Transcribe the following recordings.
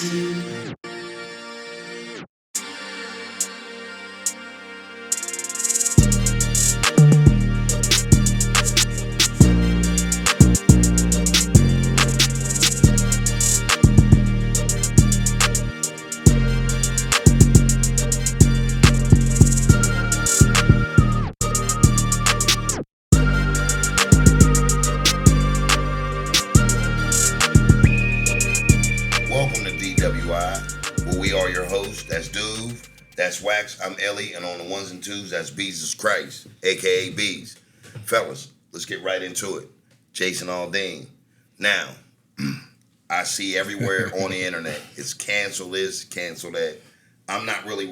Welcome to DWI, where we are your hosts. That's Duve, that's Wax, I'm Ellie, and on the ones and twos, that's Jesus Christ, aka Bees. Fellas, let's get right into it. Jason Aldean. Now, I see everywhere on the internet, it's cancel this, cancel that. I'm not really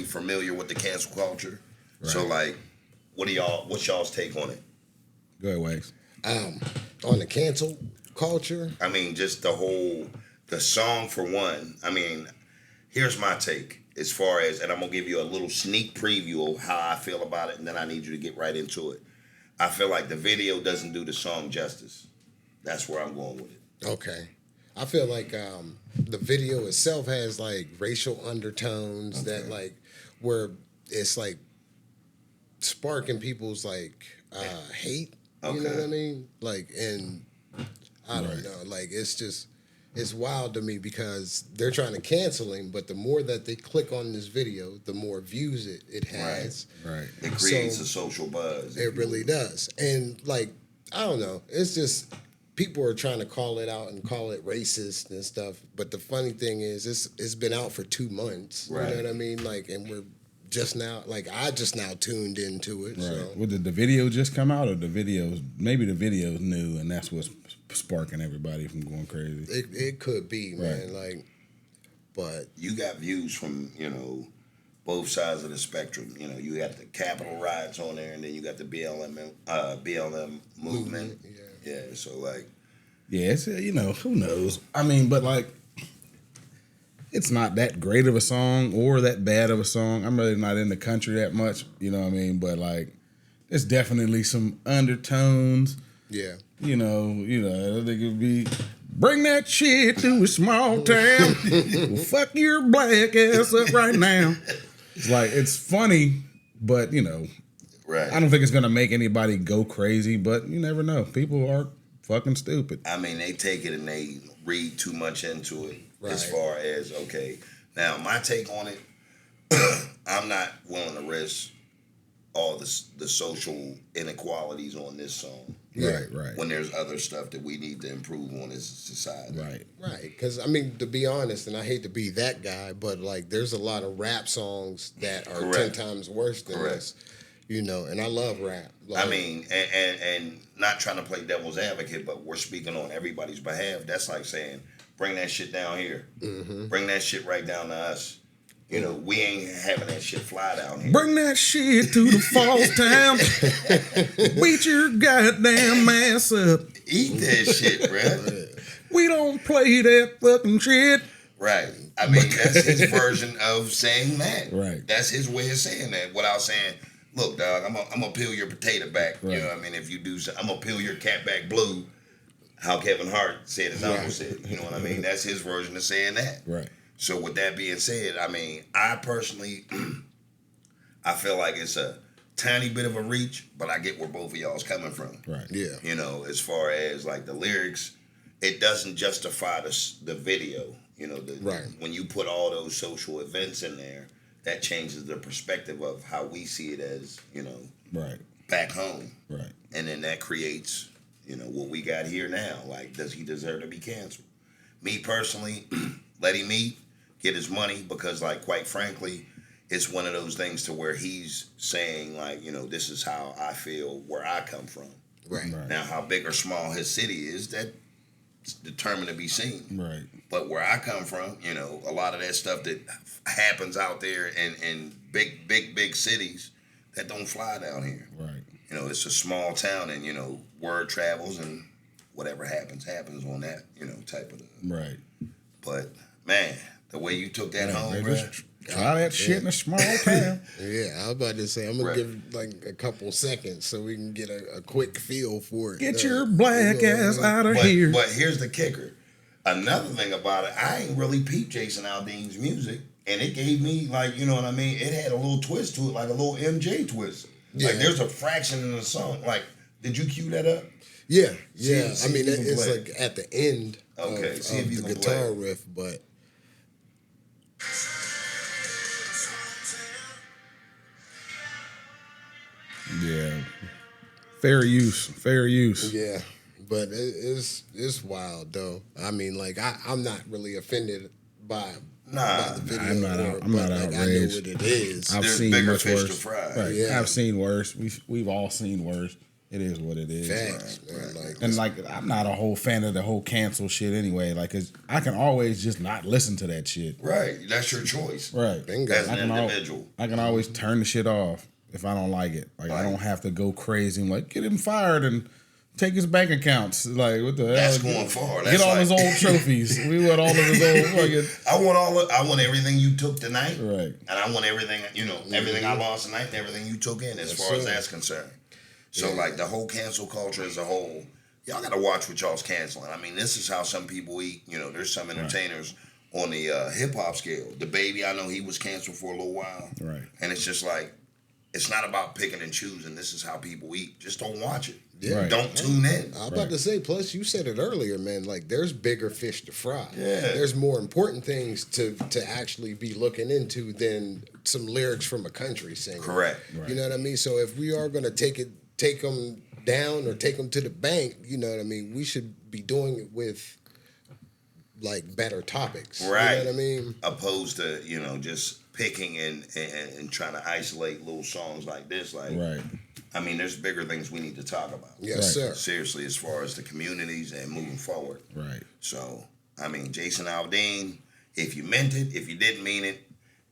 familiar with the cancel culture. Right. So, like, what's y'all's take on it? Go ahead, Wax. On the cancel culture? I mean, just the song for one. I mean, here's my take as far as, and I'm going to give you a little sneak preview of how I feel about it, and then I need you to get right into it. I feel like the video doesn't do the song justice. That's where I'm going with it. Okay. I feel like the video itself has like racial undertones that like where it's like sparking people's like hate. You know what I mean? Like, and I don't know. Like, it's wild to me because they're trying to cancel him, but the more that they click on this video, the more views it has. Right. It creates a social buzz. It really does. And like, I don't know. It's just people are trying to call it out and call it racist and stuff. But the funny thing is, it's been out for 2 months. Right. You know what I mean? Like, and we're just now, like, I just now tuned into it. Right. So. Well, did the video just come out, or maybe the video's new, and that's what's sparking everybody from going crazy? It could be, man. Like, but you got views from, both sides of the spectrum. You got the Capitol riots on there, and then you got the BLM movement. Yeah. So like, it's who knows? I mean, but like, it's not that great of a song or that bad of a song. I'm really not in the country that much, you know what I mean? But like, there's definitely some undertones. Yeah. I think it'd be, bring that shit to a small town. Well, fuck your black ass up right now. It's like, it's funny, but right. I don't think it's gonna make anybody go crazy, but you never know. People are fucking stupid. I mean, they take it and they read too much into it. Right. As far as, okay, now my take on it, I'm not willing to risk all the social inequalities on this song. Right. When there's other stuff that we need to improve on as a society. Right. Because, I mean, to be honest, and I hate to be that guy, but, like, there's a lot of rap songs that are 10 times worse than this. And I love rap. Like, I mean, and not trying to play devil's advocate, but we're speaking on everybody's behalf. That's like saying, bring that shit down here. Mm-hmm. Bring that shit right down to us. We ain't having that shit fly down here. Bring that shit to the false town. Beat your goddamn ass up. Eat that shit, bro. We don't play that fucking shit. Right. I mean, that's his version of saying that. Right. That's his way of saying that without saying, look, dog, I'm gonna peel your potato back. Right. You know what I mean? If you do, I'm gonna peel your cat back blue. How Kevin Hart said his uncle said. You know what I mean? That's his version of saying that. Right. So with that being said, I mean, I personally, I feel like it's a tiny bit of a reach, but I get where both of y'all's coming from. Right. Yeah. As far as like the lyrics, it doesn't justify the video. When you put all those social events in there, that changes the perspective of how we see it as, right. back home. Right. And then that creates, what we got here now. Like, does he deserve to be canceled? Me personally, let him eat, get his money, because, like, quite frankly, it's one of those things to where he's saying, like, this is how I feel where I come from. Right. Now, how big or small his city is, that's determined to be seen. Right. But where I come from, a lot of that stuff that happens out there in big cities, that don't fly down here. Right. It's a small town, and, word travels, and whatever happens on that, type of. Right. But, man, the way you took that home, bro. Try that shit in a small town. Yeah, I was about to say, I'm going to give like a couple seconds so we can get a quick feel for it. Get your black ass out of here. But here's the kicker. Another thing about it, I ain't really peeped Jason Aldean's music, and it gave me like, you know what I mean? It had a little twist to it, like a little MJ twist. Yeah. Like there's a fraction in the song. Like, did you cue that up? Yeah, See- yeah. see I mean, if you can it's play like at the end Okay, see if of you the can play guitar it. riff, but Yeah. Fair use. yeah. But it's wild though. I mean, like I'm not really offended by Nah, the video. I'm not like, I know outraged. what it is. I've There's seen bigger much fish worse. to fry. Right. Yeah. I've seen worse. We've all seen worse. It is what it is. Facts, man. Like, And like, I'm not a whole fan of the whole cancel shit anyway. Like, 'cause I can always just not listen to that shit. Right. That's your choice. Right. Bingo. As I an can individual. I can always turn the shit off if I don't like it. Like, I don't have to go crazy. I'm like, get him fired and take his bank accounts. Like, what the hell? That's going far. Get That's all like- his old trophies. We want all of his old fucking. I want everything you took tonight. Right. And I want everything, everything I lost tonight and everything you took in as far as sir. that's concerned. So, like, the whole cancel culture as a whole, y'all got to watch what y'all's canceling. I mean, this is how some people eat. There's some entertainers on the hip-hop scale. The Baby, I know he was canceled for a little while. Right. And it's just like, it's not about picking and choosing. This is how people eat. Just don't watch it. Yeah. Right. Don't tune in. I'm about to say, plus you said it earlier, man, like there's bigger fish to fry. Yeah. There's more important things to actually be looking into than some lyrics from a country singer. Correct. You know what I mean? So if we are going to take them down or take them to the bank, you know what I mean? We should be doing it with like better topics. Right. You know what I mean? Opposed to, just picking and trying to isolate little songs like this. Like, Right. I mean, there's bigger things we need to talk about. Yes, Right. sir. Seriously, as far as the communities and moving forward. Right. So, I mean, Jason Aldean, if you meant it, if you didn't mean it,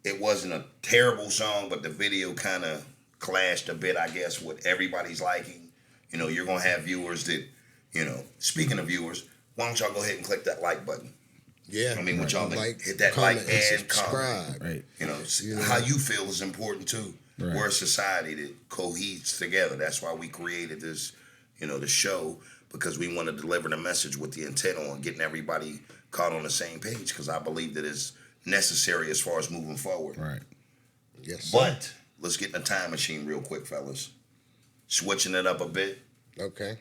it wasn't a terrible song, but the video kind of clashed a bit, I guess, with everybody's liking. You're going to have viewers that, speaking of viewers, why don't y'all go ahead and click that like button? Yeah. I mean, what y'all think? Like, Hit that comment, like and and subscribe. comment. Right. How you feel is important too. Right. We're a society that cohedes together. That's why we created this, the show, because we want to deliver the message with the intent on getting everybody caught on the same page, because I believe that it's necessary as far as moving forward. Right. Yes. Sir. But let's get in the time machine real quick, fellas. Switching it up a bit. Okay.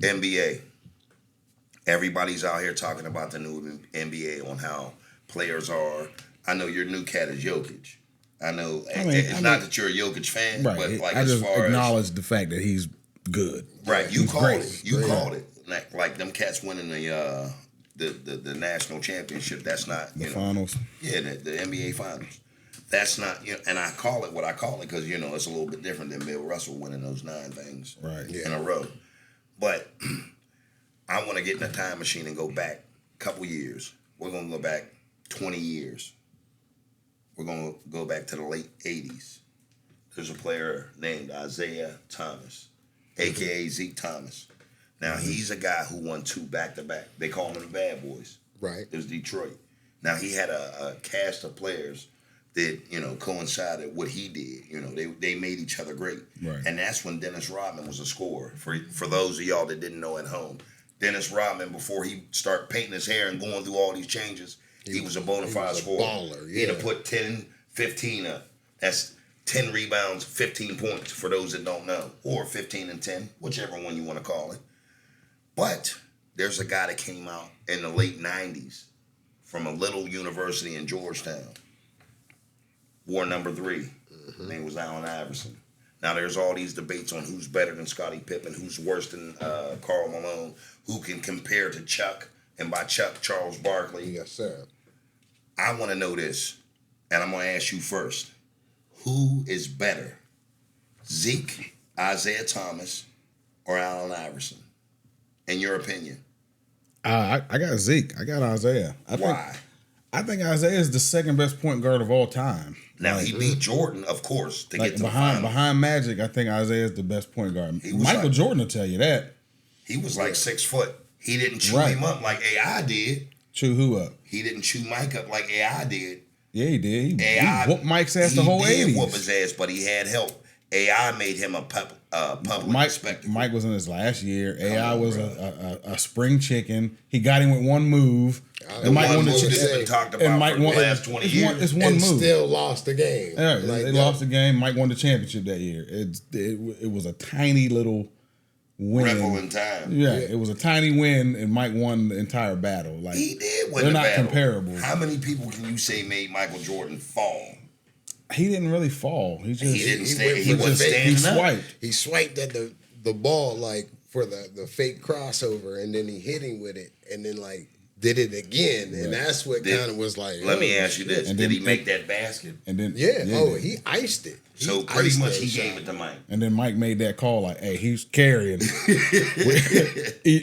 NBA. Everybody's out here talking about the new NBA on how players are. I know your new cat is Jokic. I know it's not that you're a Jokic fan, Right. but like I as just far acknowledge the fact that he's good. as right, you He's called great. it. You Great. called it. Like them cats winning the national championship. That's not The finals. Yeah, the NBA finals. That's not and I call it what I call it because it's a little bit different than Bill Russell winning those 9 things Right. in a row. But I want to get in a time machine and go back a couple years. We're going to go back 20 years. We're going to go back to the late 80s. There's a player named Isaiah Thomas, a.k.a. Zeke Thomas. Now, he's a guy who won 2 back-to-back. They call him the Bad Boys. Right. It was Detroit. Now, he had a cast of players that, coincided what he did. They made each other great. Right. And that's when Dennis Rodman was a scorer. For those of y'all that didn't know at home, Dennis Rodman, before he started painting his hair and going through all these changes, he was a bona fide scorer. Baller, yeah. He'd have put 10, 15 up. That's 10 rebounds, 15 points for those that don't know. Or 15 and 10, whichever one you want to call it. But there's a guy that came out in the late 90s from a little university in Georgetown. Wore number 3. His name was Allen Iverson. Now there's all these debates on who's better than Scottie Pippen, who's worse than Karl Malone, who can compare to Chuck, and by Chuck, Charles Barkley. Yes, sir. I want to know this, and I'm going to ask you first. Who is better, Zeke, Isaiah Thomas, or Allen Iverson? In your opinion. I got Zeke. I got Isaiah. Why? I think Isaiah is the second best point guard of all time. Now, he beat Jordan, of course, to get to the behind final. behind Magic. I think Isaiah is the best point guard. He was Michael like- Jordan will tell you that. He was like 6 foot. He didn't chew Right. him up like AI did. Chew who up? He didn't chew Mike up like AI did. Yeah, he did. He AI whooped Mike's ass the whole He did 80s. whoop his ass, but he had help. AI made him a public perspective. Mike was in his last year. AI was a spring chicken. He got him with one move. And Mike won the championship. Talked about for the last 20 years. It's one move. Still lost the game. Yeah, they lost the game. Mike won the championship that year. It was a tiny little win. Ripple in time. Yeah, it was a tiny win, and Mike won the entire battle. Like he did win the battle. They're not comparable. How many people can you say made Michael Jordan fall? He didn't really fall. He didn't stand. He wasn't standing. He swiped. He swiped at the ball like for the fake crossover, and then he hit him with it, and then like did it again, and that's what kind of was like. Let me ask you this: did he make that basket? And then he iced it. So pretty much he gave it to Mike. And then Mike made that call like, "Hey, he's carrying.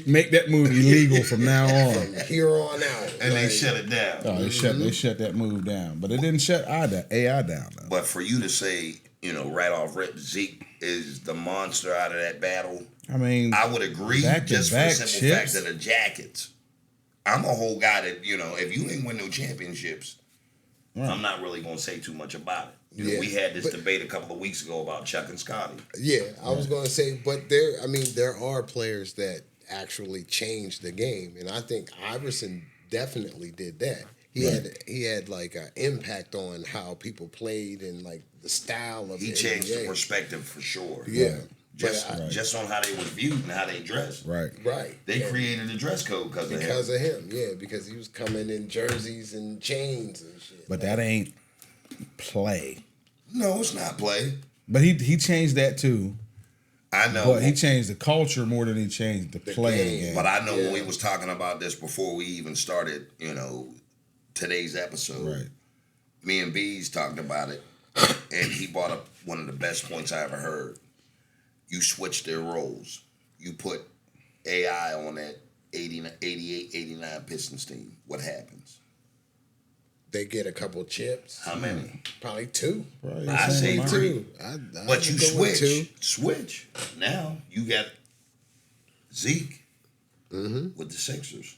Make that move illegal from now on, from here on out." And they shut it down. Oh, they shut that move down, but it didn't shut AI down. Though. But for you to say, right off rip, Zeke is the monster out of that battle. I mean, I would agree, just for the simple fact of the jackets. I'm a whole guy that, if you ain't win no championships, I'm not really going to say too much about it. We had this debate a couple of weeks ago about Chuck and Scotty. Yeah, I was going to say, but there are players that actually changed the game, and I think Iverson definitely did that. He had like an impact on how people played and like the style of. He changed the perspective for sure. Yeah. Just on how they were viewed and how they dressed. Right. They created a dress code because of him. Yeah, because he was coming in jerseys and chains and shit. But that ain't play. No, it's not play. But he changed that too. I know. But he changed the culture more than he changed the play of the game. But I know when we was talking about this before we even started, today's episode. Right. Me and Bees talked about it, and he brought up one of the best points I ever heard. You switch their roles. You put AI on that 88, 89 Pistons team. What happens? They get a couple chips. How many? Probably 2. I say 3. But you switch. Switch. Now you got Zeke with the Sixers.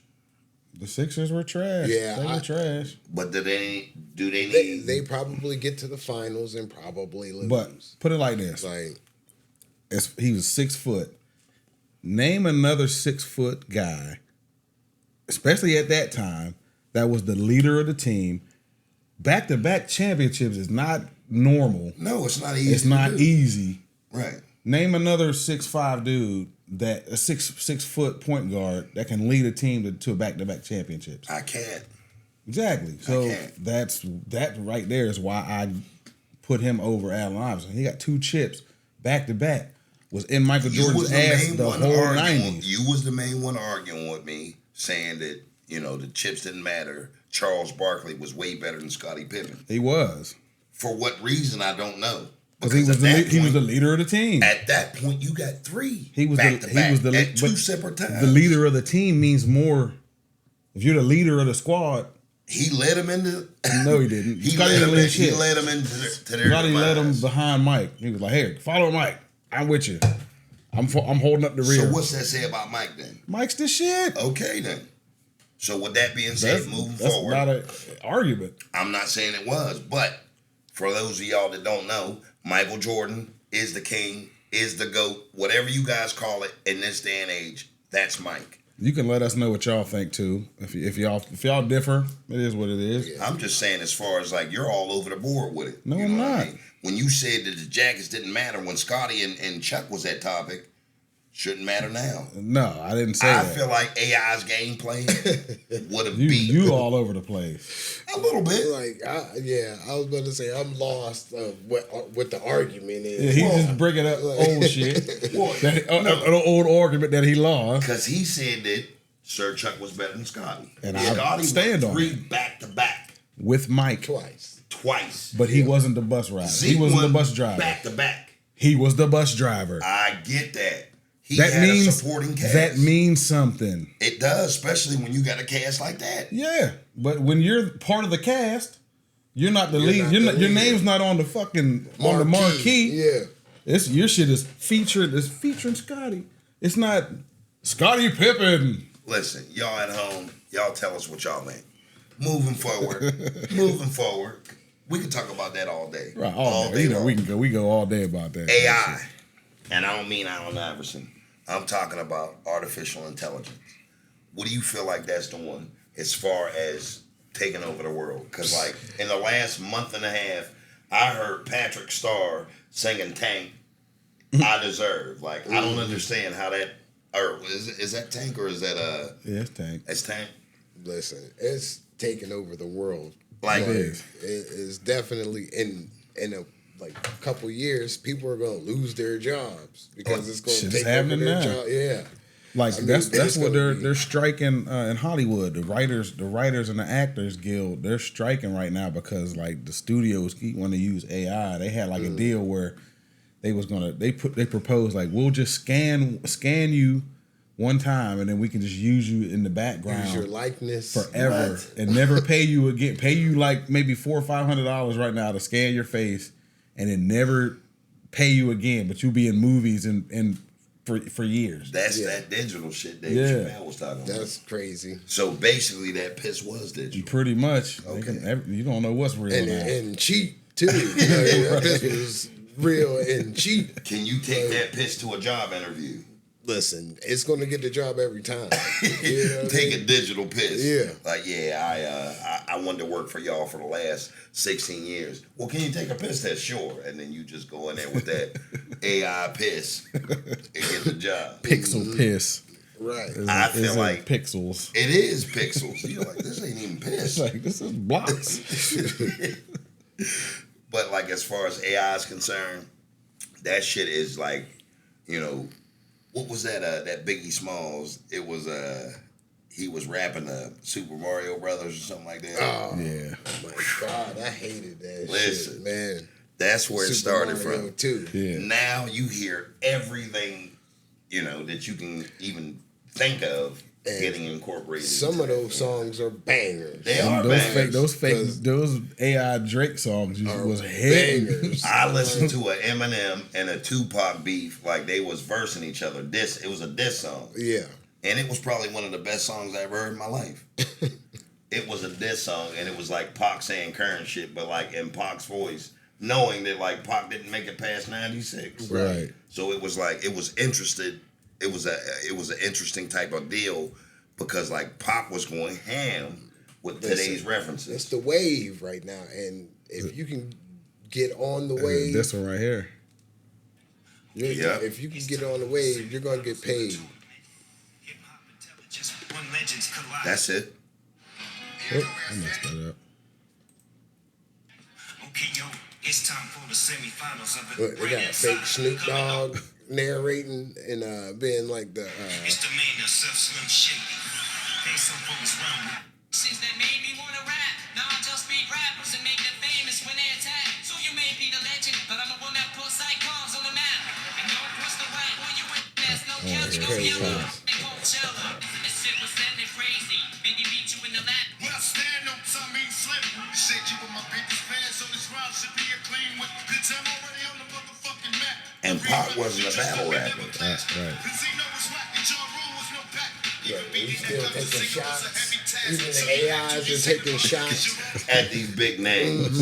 The Sixers were trash. Yeah, they were trash. But do they need? They probably get to the finals and probably lose. But put it like this: he was 6 foot. Name another 6 foot guy, especially at that time, that was the leader of the team. Back-to-back championships is not normal. No, it's not easy. It's not easy. Right. Name another 6'5" dude that a 6 foot point guard that can lead a team to back-to-back championships. I can't. Exactly. So that right there is why I put him over Allen Iverson. He got 2 chips back-to-back. Was in Michael Jordan's ass the whole 90s. You was the main one arguing with me, saying that, the chips didn't matter. Charles Barkley was way better than Scottie Pippen. He was. For what reason, I don't know. Because he was the leader of the team. At that point, you got 3 he was back-to-back at 2 but separate times. The leader of the team means more. If you're the leader of the squad. He led him into... No, he didn't. He led him into their Scottie led him behind Mike. He was like, hey, follow Mike. I'm with you. I'm holding up the rear. So what's that say about Mike then? Mike's the shit. Okay then. So with that being said, moving forward. That's not an argument. I'm not saying it was, but for those of y'all that don't know, Michael Jordan is the king, is the GOAT, whatever you guys call it in this day and age, that's Mike. You can let us know what y'all think too. If y'all differ, it is what it is. I'm just saying as far as like you're all over the board with it. No, I'm not. I mean? When you said that the jackets didn't matter when Scotty and Chuck was that topic, shouldn't matter now. No, I didn't say that. I feel like AI's gameplay would have beat you all over the place. A little bit. I was going to say I'm lost what the argument is. Yeah, he's just bringing up old shit. An old argument that he lost. Because he said that Sir Chuck was better than Scotty. And Scotty stand on 3 back-to-back. With Mike. Twice. But he wasn't the bus rider. Zeke he wasn't the bus driver. Back-to-back. He was the bus driver. I get that. He that had means, a supporting cast. That means something. It does, especially when you got a cast like that. Yeah, but when you're part of the cast, you're not the lead. Your name's not on the fucking on the marquee. Yeah, your shit is featured. It's featuring Scotty. It's not Scottie Pippen. Listen, y'all at home, y'all tell us what y'all think. Moving forward, we can talk about that all day. Right, all day. Long. We go all day about that. AI. and I don't mean Allen Iverson. I'm talking about artificial intelligence. What do you feel like that's doing as far as taking over the world? Because like in the last month and a half, I heard Patrick Starr singing "Tank." I deserve. Like I don't understand how that. Or is that Tank or is that Yeah, it's Tank. It's Tank. Listen, it's taking over the world. Like it is definitely in a like couple years, people are gonna lose their jobs because it's gonna take over their job. Yeah. Like that's what they're striking in Hollywood. The writers and the actors guild, they're striking right now because like the studios keep wanting to use AI. They had like a deal where they proposed like we'll just scan you one time and then we can just use you in the background, use your likeness forever and never pay you again. Pay you like maybe $400 or $500 right now to scan your face and then never pay you again. But you'll be in movies and for years. That's that digital shit Dave Chappelle was talking about. That's crazy. So basically, that piss was digital. Pretty much. Okay. You don't know what's real now. And cheap too. That piss was real and cheap. Can you take that piss to a job interview? Listen, it's going to get the job every time. You know Take a digital piss. Yeah. Like, I wanted to work for y'all for the last 16 years. Well, can you take a piss test? Sure. And then you just go in there with that AI piss and get the job. Pixel piss. Right. I feel like pixels. It is pixels. You're like, this ain't even piss. Like, this is blocks. But like as far as AI is concerned, that shit is like, what was that? That Biggie Smalls. It was he was rapping Super Mario Brothers or something like that. Oh yeah. My God, I hated that Listen, shit, man. That's where it started Mario from. Too. Yeah. Now you hear everything, that you can even think of And getting incorporated. Some of those songs are bangers. They are bangers. Those AI Drake songs was hitting. Bangers. I listened to an Eminem and a Tupac beef, like they was versing each other. It was a diss song. Yeah. And it was probably one of the best songs I ever heard in my life. It was a diss song, and it was like Pac saying current shit, but like in Pac's voice, knowing that like Pac didn't make it past 96. Right. So it was like it was interested. It was an interesting type of deal because like Pac was going ham with today's references. It's the wave right now, and if you can get on the wave, This one right here. if you can get on the wave, you're gonna get paid. That's it. Oh, I messed that up. It's time for the semifinals of Look, they got a fake Snoop Dogg narrating and being like the. It's the man yourself, Slim Shady. Hey, some folks round. Since that made me wanna rap. Now I just beat rappers and make them famous when they attack. So you may be the legend, but I'm the one that puts icons on the map. And don't push the right where you went. There's no couch, no yellow. And Coachella. This shit was sending crazy. Biggie beat you in the lap. Well, stand up, I mean Slim. Said you were my biggest fans, so this round should be a clean one. Bitch, I'm already on the motherfucking map. And Pac wasn't a battle rapper. Right. Yeah, he's still taking shots. Even the AIs are taking shots. At these big names.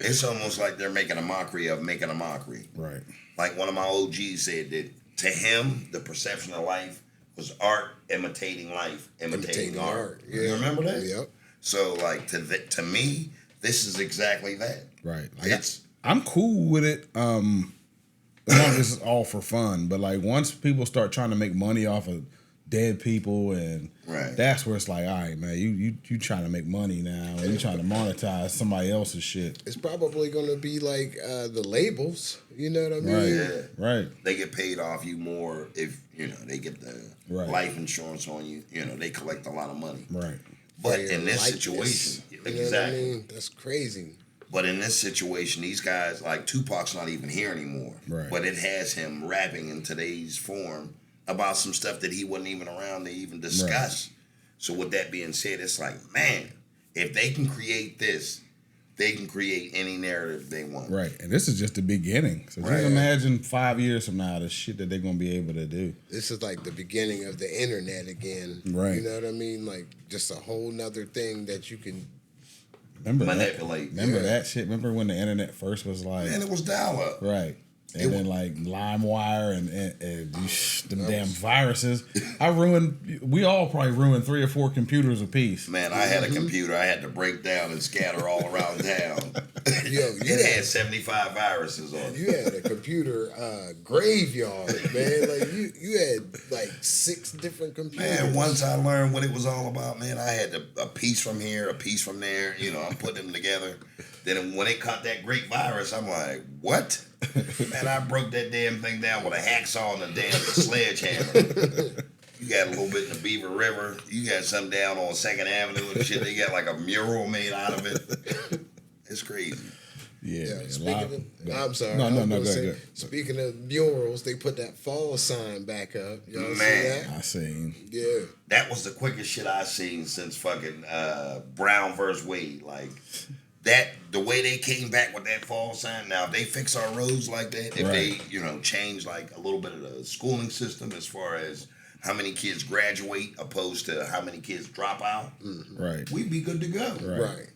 It's almost like they're making a mockery of making a mockery. Right. Like one of my OGs said that to him, the perception of life was art imitating life, imitating art. Yeah. You remember that? Yep. So like to me, this is exactly that. Right. Like I'm cool with it. As long as it's all for fun. But like once people start trying to make money off of dead people and that's where it's like, all right, man, you trying to make money now and you trying to monetize somebody else's shit. It's probably going to be like the labels. You know what I mean? Right. Yeah. Right. They get paid off you more if they get the life insurance on you. They collect a lot of money. Right. But in this situation, exactly. I mean? That's crazy. But in this situation, these guys, like Tupac's not even here anymore. Right. But it has him rapping in today's form about some stuff that he wasn't even around to even discuss. Right. So with that being said, it's like, man, if they can create this, they can create any narrative they want. Right. And this is just the beginning. So just imagine 5 years from now the shit that they're going to be able to do. This is like the beginning of the internet again. Right. You know what I mean? Like just a whole nother thing that you can manipulate. That? Remember that shit? Remember when the internet first was like... Man, it was dial-up. Right. And then like LimeWire and them damn viruses. We all probably ruined 3 or 4 computers apiece. Man, I had a computer I had to break down and scatter all around town. It had 75 viruses on it. You had a computer graveyard, man. Like you had like 6 different computers. Man, once I learned what it was all about, man, I had a piece from here, a piece from there. You know, I'm putting them together. Then when they caught that great virus, I'm like, what? Man, I broke that damn thing down with a hacksaw and a damn sledgehammer. You got a little bit in the Beaver River. You got some down on 2nd Avenue and shit. They got like a mural made out of it. It's crazy. Yeah. I'm sorry. No, go ahead. Speaking of murals, they put that fall sign back up. Y'all see that? I seen. Yeah. That was the quickest shit I seen since fucking Brown versus Wade. Like, the way they came back with that fall sign. Now, if they fix our roads like that, if they, change like a little bit of the schooling system as far as how many kids graduate opposed to how many kids drop out, right, we'd be good to go. Right.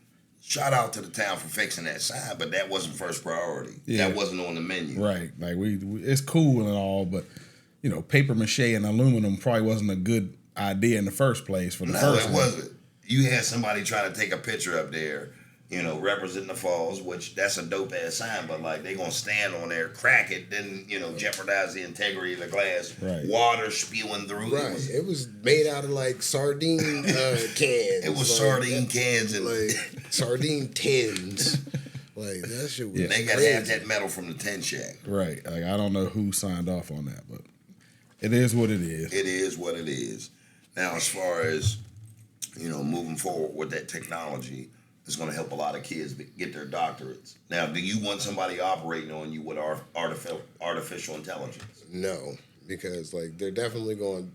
Shout out to the town for fixing that sign, but that wasn't first priority. Yeah. That wasn't on the menu. Right. Like we it's cool and all, but paper mache and aluminum probably wasn't a good idea in the first place for the first one. No, it wasn't. You had somebody trying to take a picture up there, representing the falls, which that's a dope ass sign, but like they gonna stand on there, crack it, then jeopardize the integrity of the glass. Right. Water spewing through. Right. It was made out of like sardine cans. It was like, sardine cans and like sardine tins. Like that shit was. They gotta have that metal from the tin shack. Right. Like I don't know who signed off on that, but it is what it is. It is what it is. Now, as far as moving forward with that technology, it's going to help a lot of kids get their doctorates. Now, do you want somebody operating on you with artificial intelligence? No, because like they're definitely going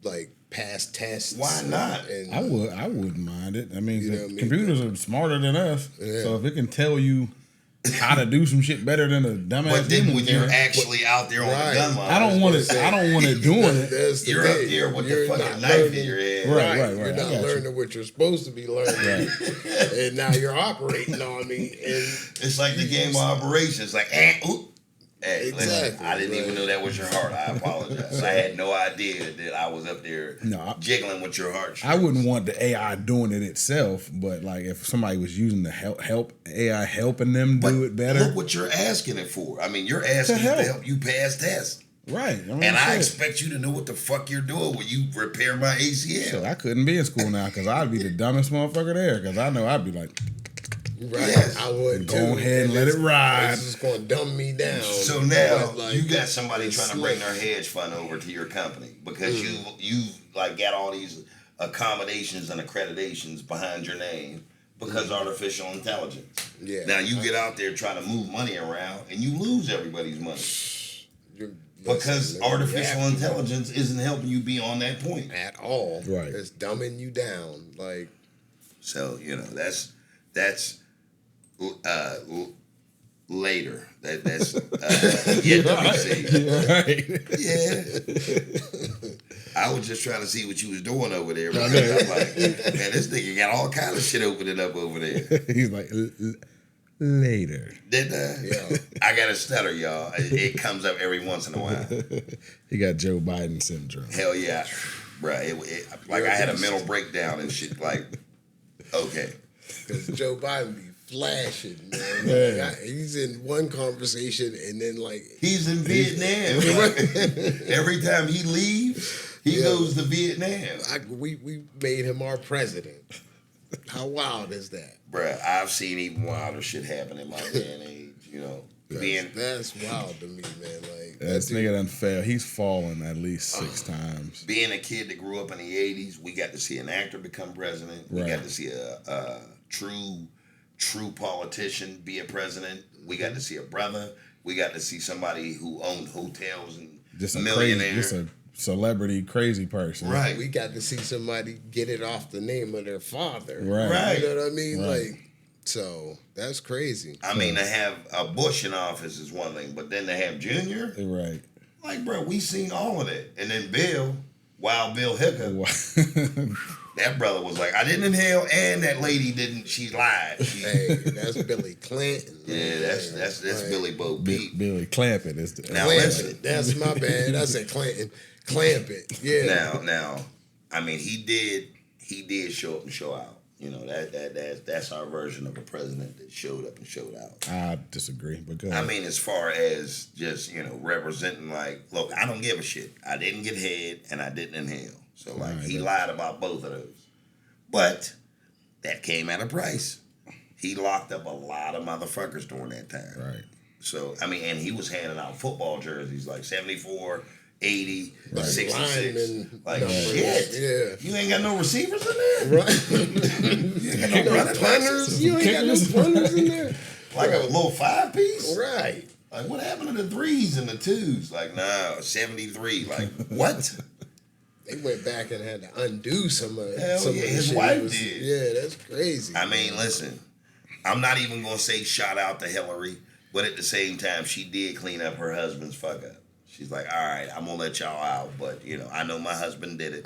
like pass tests. Why not? And I wouldn't mind it. I mean, computers are smarter than us, so if it can tell you how to do some shit better than a dumbass. But then when you're actually out there on the gun line, I don't want it doing it. You're up there with the fucking knife in your head. Right. You're not learning what you're supposed to be learning, and now you're operating on me. And it's like the game of operations. Like, oop. Hey, exactly. Listen, I didn't even know that was your heart. I apologize. I had no idea that I was up there jiggling with your heart. I wouldn't want the AI doing it itself, but like if somebody was using the help AI helping them do it better. Look what you're asking it for. I mean, you're asking it to help you pass tests. Right. I expect you to know what the fuck you're doing when you repair my ACL. So I couldn't be in school now because I'd be the dumbest motherfucker there because I know I'd be like... Right, yes. I would go ahead and let it ride. It's just going to dumb me down. So now you got somebody trying to bring their hedge fund over to your company because you like got all these accommodations and accreditations behind your name because artificial intelligence. Yeah. Now you get out there trying to move money around and you lose everybody's money. Because artificial intelligence isn't helping you be on that point at all. Right, it's dumbing you down. Like, so that's. Later. That's yet to be seen. Right. Yeah. I was just trying to see what you was doing over there. I'm like, man, this nigga got all kind of shit opening up over there. He's like, later. Didn't I? Yeah. I got to stutter, y'all. It comes up every once in a while. He got Joe Biden syndrome. Hell yeah. Right. Like I had a mental breakdown and shit. Like, okay. Because Joe Biden be flashing, man. Like, he's in one conversation and then like he's in Vietnam. Every time he leaves, he goes to Vietnam. We made him our president. How wild is that? Bruh, I've seen even wilder shit happen in my day and age, That's wild to me, man. Like this nigga done failed. He's fallen at least 6 times. Being a kid that grew up in the 80s, we got to see an actor become president. We got to see a true politician be a president. We got to see a brother. We got to see somebody who owned hotels and just a millionaire. Just a celebrity crazy person. Right. We got to see somebody get it off the name of their father. Right. You know what I mean? Right. Like, so that's crazy. I mean, to have a Bush in office is one thing, but then to have Junior, right? Like, bro, we seen all of that, and then Bill Wild Bill Hiccup. That brother was like, I didn't inhale, and that lady didn't. She lied. Hey, that's Billy Clinton. Yeah, that's Right. Billy Bo Peep. Billy Clampett is the Now Clamp listen. it. That's my bad. I said Clinton. Clamp it. Yeah. Now, I mean, he did show up and show out. You know, that's our version of a president that showed up and showed out. I disagree, but go ahead. I mean, as far as just, representing, like, look, I don't give a shit. I didn't get head and I didn't inhale. So, like, he lied about both of those. But that came at a price. He locked up a lot of motherfuckers during that time. Right. So, I mean, and he was handing out football jerseys, like 74, 80, Right. 66. Lineman Like, numbers. shit. Yeah. You ain't got no receivers in there? Right. You ain't got no running Punters. backs? You ain't got no punters in there. Like a little 5-piece? Right. Like, what happened to the 3s and the 2s? Like, no, 73. Like, what? They went back and had to undo some of Hell some yeah, of the his shit. wife did. Yeah, that's crazy. I mean, listen, I'm not even going to say shout out to Hillary, but at the same time, she did clean up her husband's fuck up. She's like, all right, I'm going to let y'all out, but, I know my husband did it.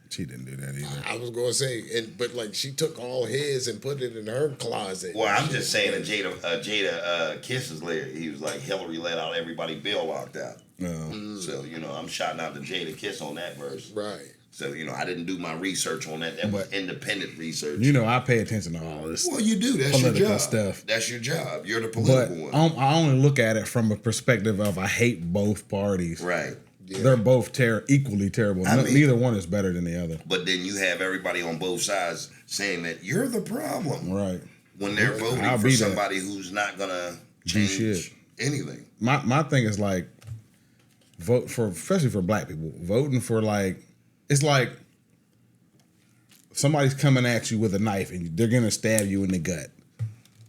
She didn't do that either. I was gonna say, but like she took all his and put it in her closet. Well, I'm just saying that Jada Kiss's lyric, he was like, Hillary let out everybody Bill locked out. So, I'm shouting out to Jada Kiss on that verse. Right. So, I didn't do my research on that. That was independent research. I pay attention to all this. Well, you do. That's your political job. stuff. That's your job. You're the But political one. I only look at it from a perspective of I hate both parties. Right. Yeah. They're both equally terrible. I mean- Neither one is better than the other. But then you have everybody on both sides saying that you're the problem. Right. When they're voting I'll for be that. somebody who's not going to Do change shit. anything. My thing is like, vote for, especially for black people, voting for like, it's like somebody's coming at you with a knife and they're going to stab you in the gut.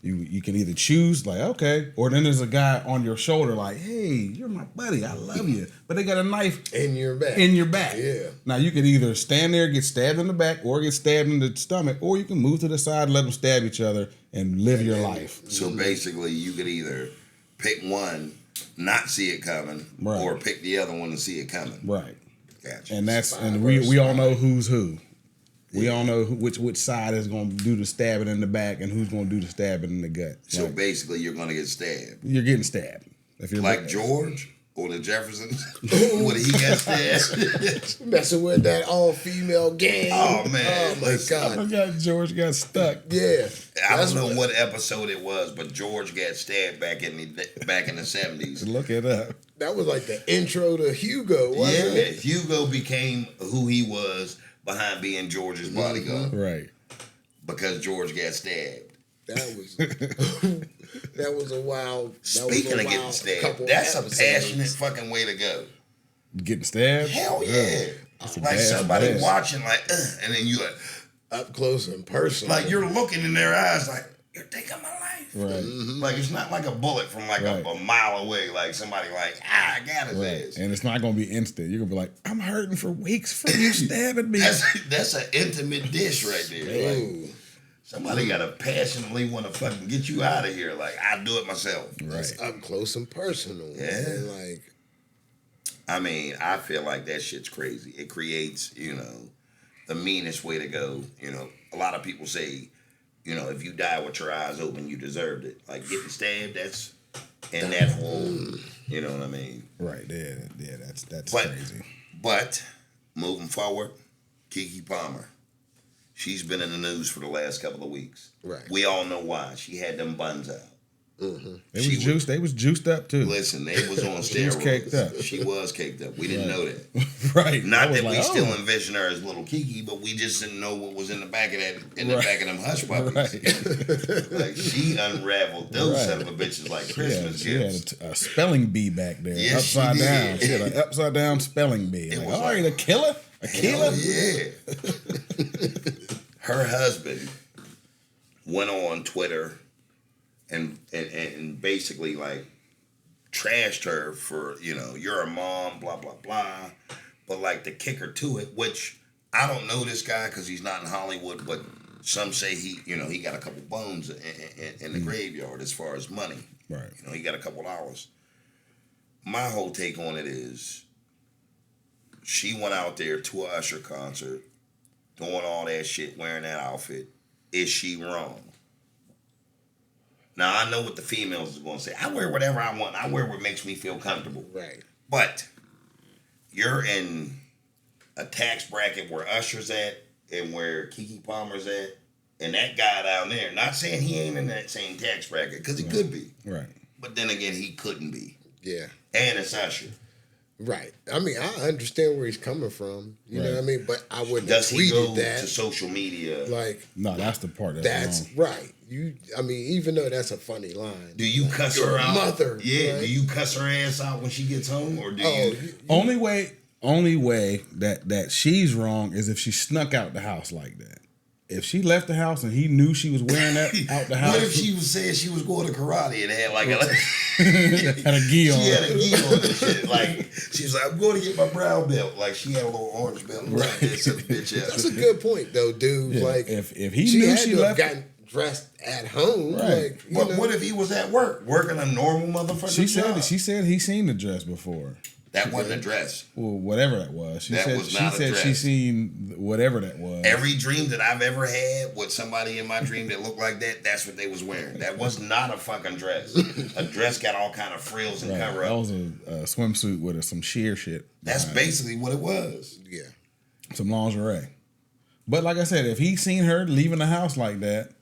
You can either choose like, okay, or then there's a guy on your shoulder like, hey, you're my buddy, I love you. But they got a knife In your back. Yeah. Now you could either stand there, get stabbed in the back, or get stabbed in the stomach, or you can move to the side, let them stab each other, and live your life. So basically, you could either pick one, not see it coming, Right. or pick the other one and see it coming. Right. Gotcha. And we all know who's who. We all know which side is going to do the stabbing in the back and who's going to do the stabbing in the gut. So Like, basically, you're going to get stabbed. you're getting stabbed. If you're Like George or the Jeffersons when he got stabbed. Messing with that all-female gang. Oh, man. Oh my Listen, I God. forgot George got stuck. Yeah. I That's don't know what episode it was, but George got stabbed back in the 70s. Look it up. That was like the intro to Hugo, wasn't Yeah, it? Hugo became who he was behind being George's bodyguard Right. because George got stabbed. That was that was a wild. Speaking of getting stabbed, that's a passionate fucking way to go. Getting stabbed? Hell yeah. That's a Like bad somebody pass. watching, like, and then you up close and personal. like you're looking in their eyes, like, you're taking my life. Right. Like it's not like a bullet from like Right. a mile away, like somebody like, I got his Right. ass. And it's not going to be instant. You're going to be like, I'm hurting for weeks from you stabbing me. That's an intimate dish right there. Like, Ooh, somebody gotta passionately want to fucking get you out of here. Like I do it myself. that's up close and personal. Yeah. Man. Like I mean, I feel like that shit's crazy. It creates, the meanest way to go. A lot of people say, if you die with your eyes open, you deserved it. Like getting stabbed, that's in that whole, you know what I mean? Right. Yeah, that's But- crazy. But moving forward, Keke Palmer, she's been in the news for the last couple of weeks. Right. We all know why. She had them buns out. They was juiced up too. Listen, they was on steroids. She was caked up. She was caked up. We didn't know that. Right. Not I was that we like, still oh. envision her as little Keke, but we just didn't know what was in the back of that, the Right. back of them hush puppies. Right. Like she unraveled those Right. son of a bitches like Yeah, Christmas she had gifts. a spelling bee back there, Yes, she upside did. down. She had an upside down spelling bee. It Like, was all right, a killer, a killer. Hell yeah. Her husband went on Twitter and basically like trashed her for, you're a mom, blah, blah, blah. But like the kicker to it, which I don't know this guy because he's not in Hollywood, but some say he got a couple bones in the graveyard as far as money. Right. He got a couple dollars. My whole take on it is she went out there to a Usher concert, doing all that shit, wearing that outfit. Is she wrong? Now, I know what the females is going to say. I wear whatever I want. I wear what makes me feel comfortable. Right. But you're in a tax bracket where Usher's at and where Keke Palmer's at, and that guy down there, not saying he ain't in that same tax bracket, because he could be. Right. But then again, he couldn't be. Yeah. And it's Usher. Right. I mean, I understand where he's coming from. You know what I mean? But I wouldn't Does have he tweeted go that. to social media? Like, No, that's the part that's wrong. right. I mean, even though that's a funny line. Do you cuss Your her out? mother, Yeah. right? Do you cuss her ass out when she gets home, or do Oh, you? Only way that she's wrong is if she snuck out the house like that. If she left the house and he knew she was wearing that out the house, What if she was saying she was going to karate and had like a had a gi on? She had a gi on and shit. Like she was like, I'm going to get my brown belt. Like she had a little orange belt. Right. That's a bitch ass. That's a good point, though, dude. Yeah, Like, if he she knew had she to have left, gotten dressed at home. Right. Like, you But know, what if he was at work working a normal motherfucking job? she said he seen the dress before. That wasn't a dress. Well, whatever that was. She That said was she not a said she dress. seen whatever that was. Every dream that I've ever had with somebody in my dream that looked like that, that's what they was wearing. That was not a fucking dress. A dress got all kind of frills and Right. cover That up. was a swimsuit with some sheer shit. That's behind it. basically what it was. yeah. Some lingerie. But like I said, if he seen her leaving the house like that,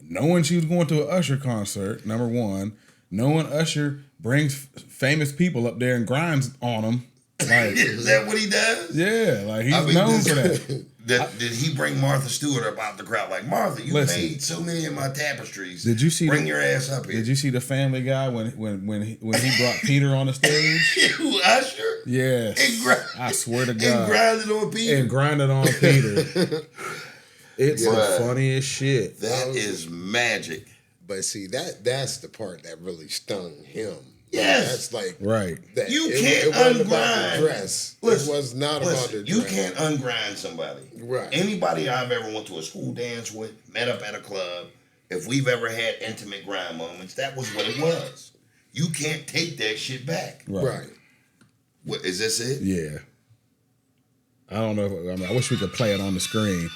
knowing she was going to an Usher concert, number one, knowing Usher brings famous people up there and grinds on them, like Is that what he does? yeah, like he's I mean, known this- for that. Did he bring Martha Stewart up out the crowd? Like, Martha, you Listen. made so many of my tapestries. Did you see Bring the- your ass up here. Did you see the Family Guy when he brought Peter on the stage? Who, Usher? Yes, And I swear to And God, grinded on Peter. and grinded on Peter. It's Bruh. the funniest shit. That is magic. But see, that's the part that really stung him. Yes. That's like, Right. that You it can't wasn't about ungrind. the dress. Listen, it was not about the dress. You can't ungrind somebody. Right. Anybody I've ever went to a school dance with, met up at a club, if we've ever had intimate grind moments, that was what it was. You can't take that shit back. Right. What, is this it? Yeah. I don't know. I wish we could play it on the screen.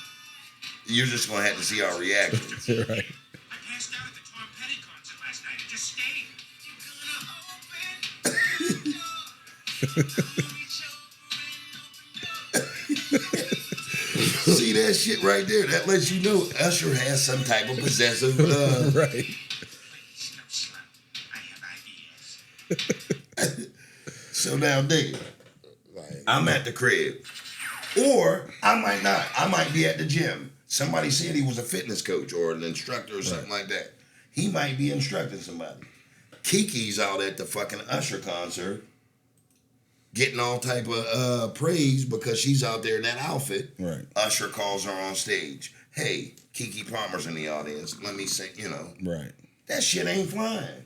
You're just gonna have to see our reactions. Right. I passed out at the Tom Petty concert last night. I just stayed. See that shit right there? That lets you know Usher has some type of possessive. Right. Please, no slut. I have ideas. So now, dig it. Like, I'm at the crib, or I might not. I might be at the gym. Somebody said he was a fitness coach or an instructor or something like that. He might be instructing somebody. Keke's out at the fucking Usher concert, getting all type of praise because she's out there in that outfit. Right. Usher calls her on stage. Hey, Keke Palmer's in the audience. Let me sing. You know, Right. that shit ain't flying.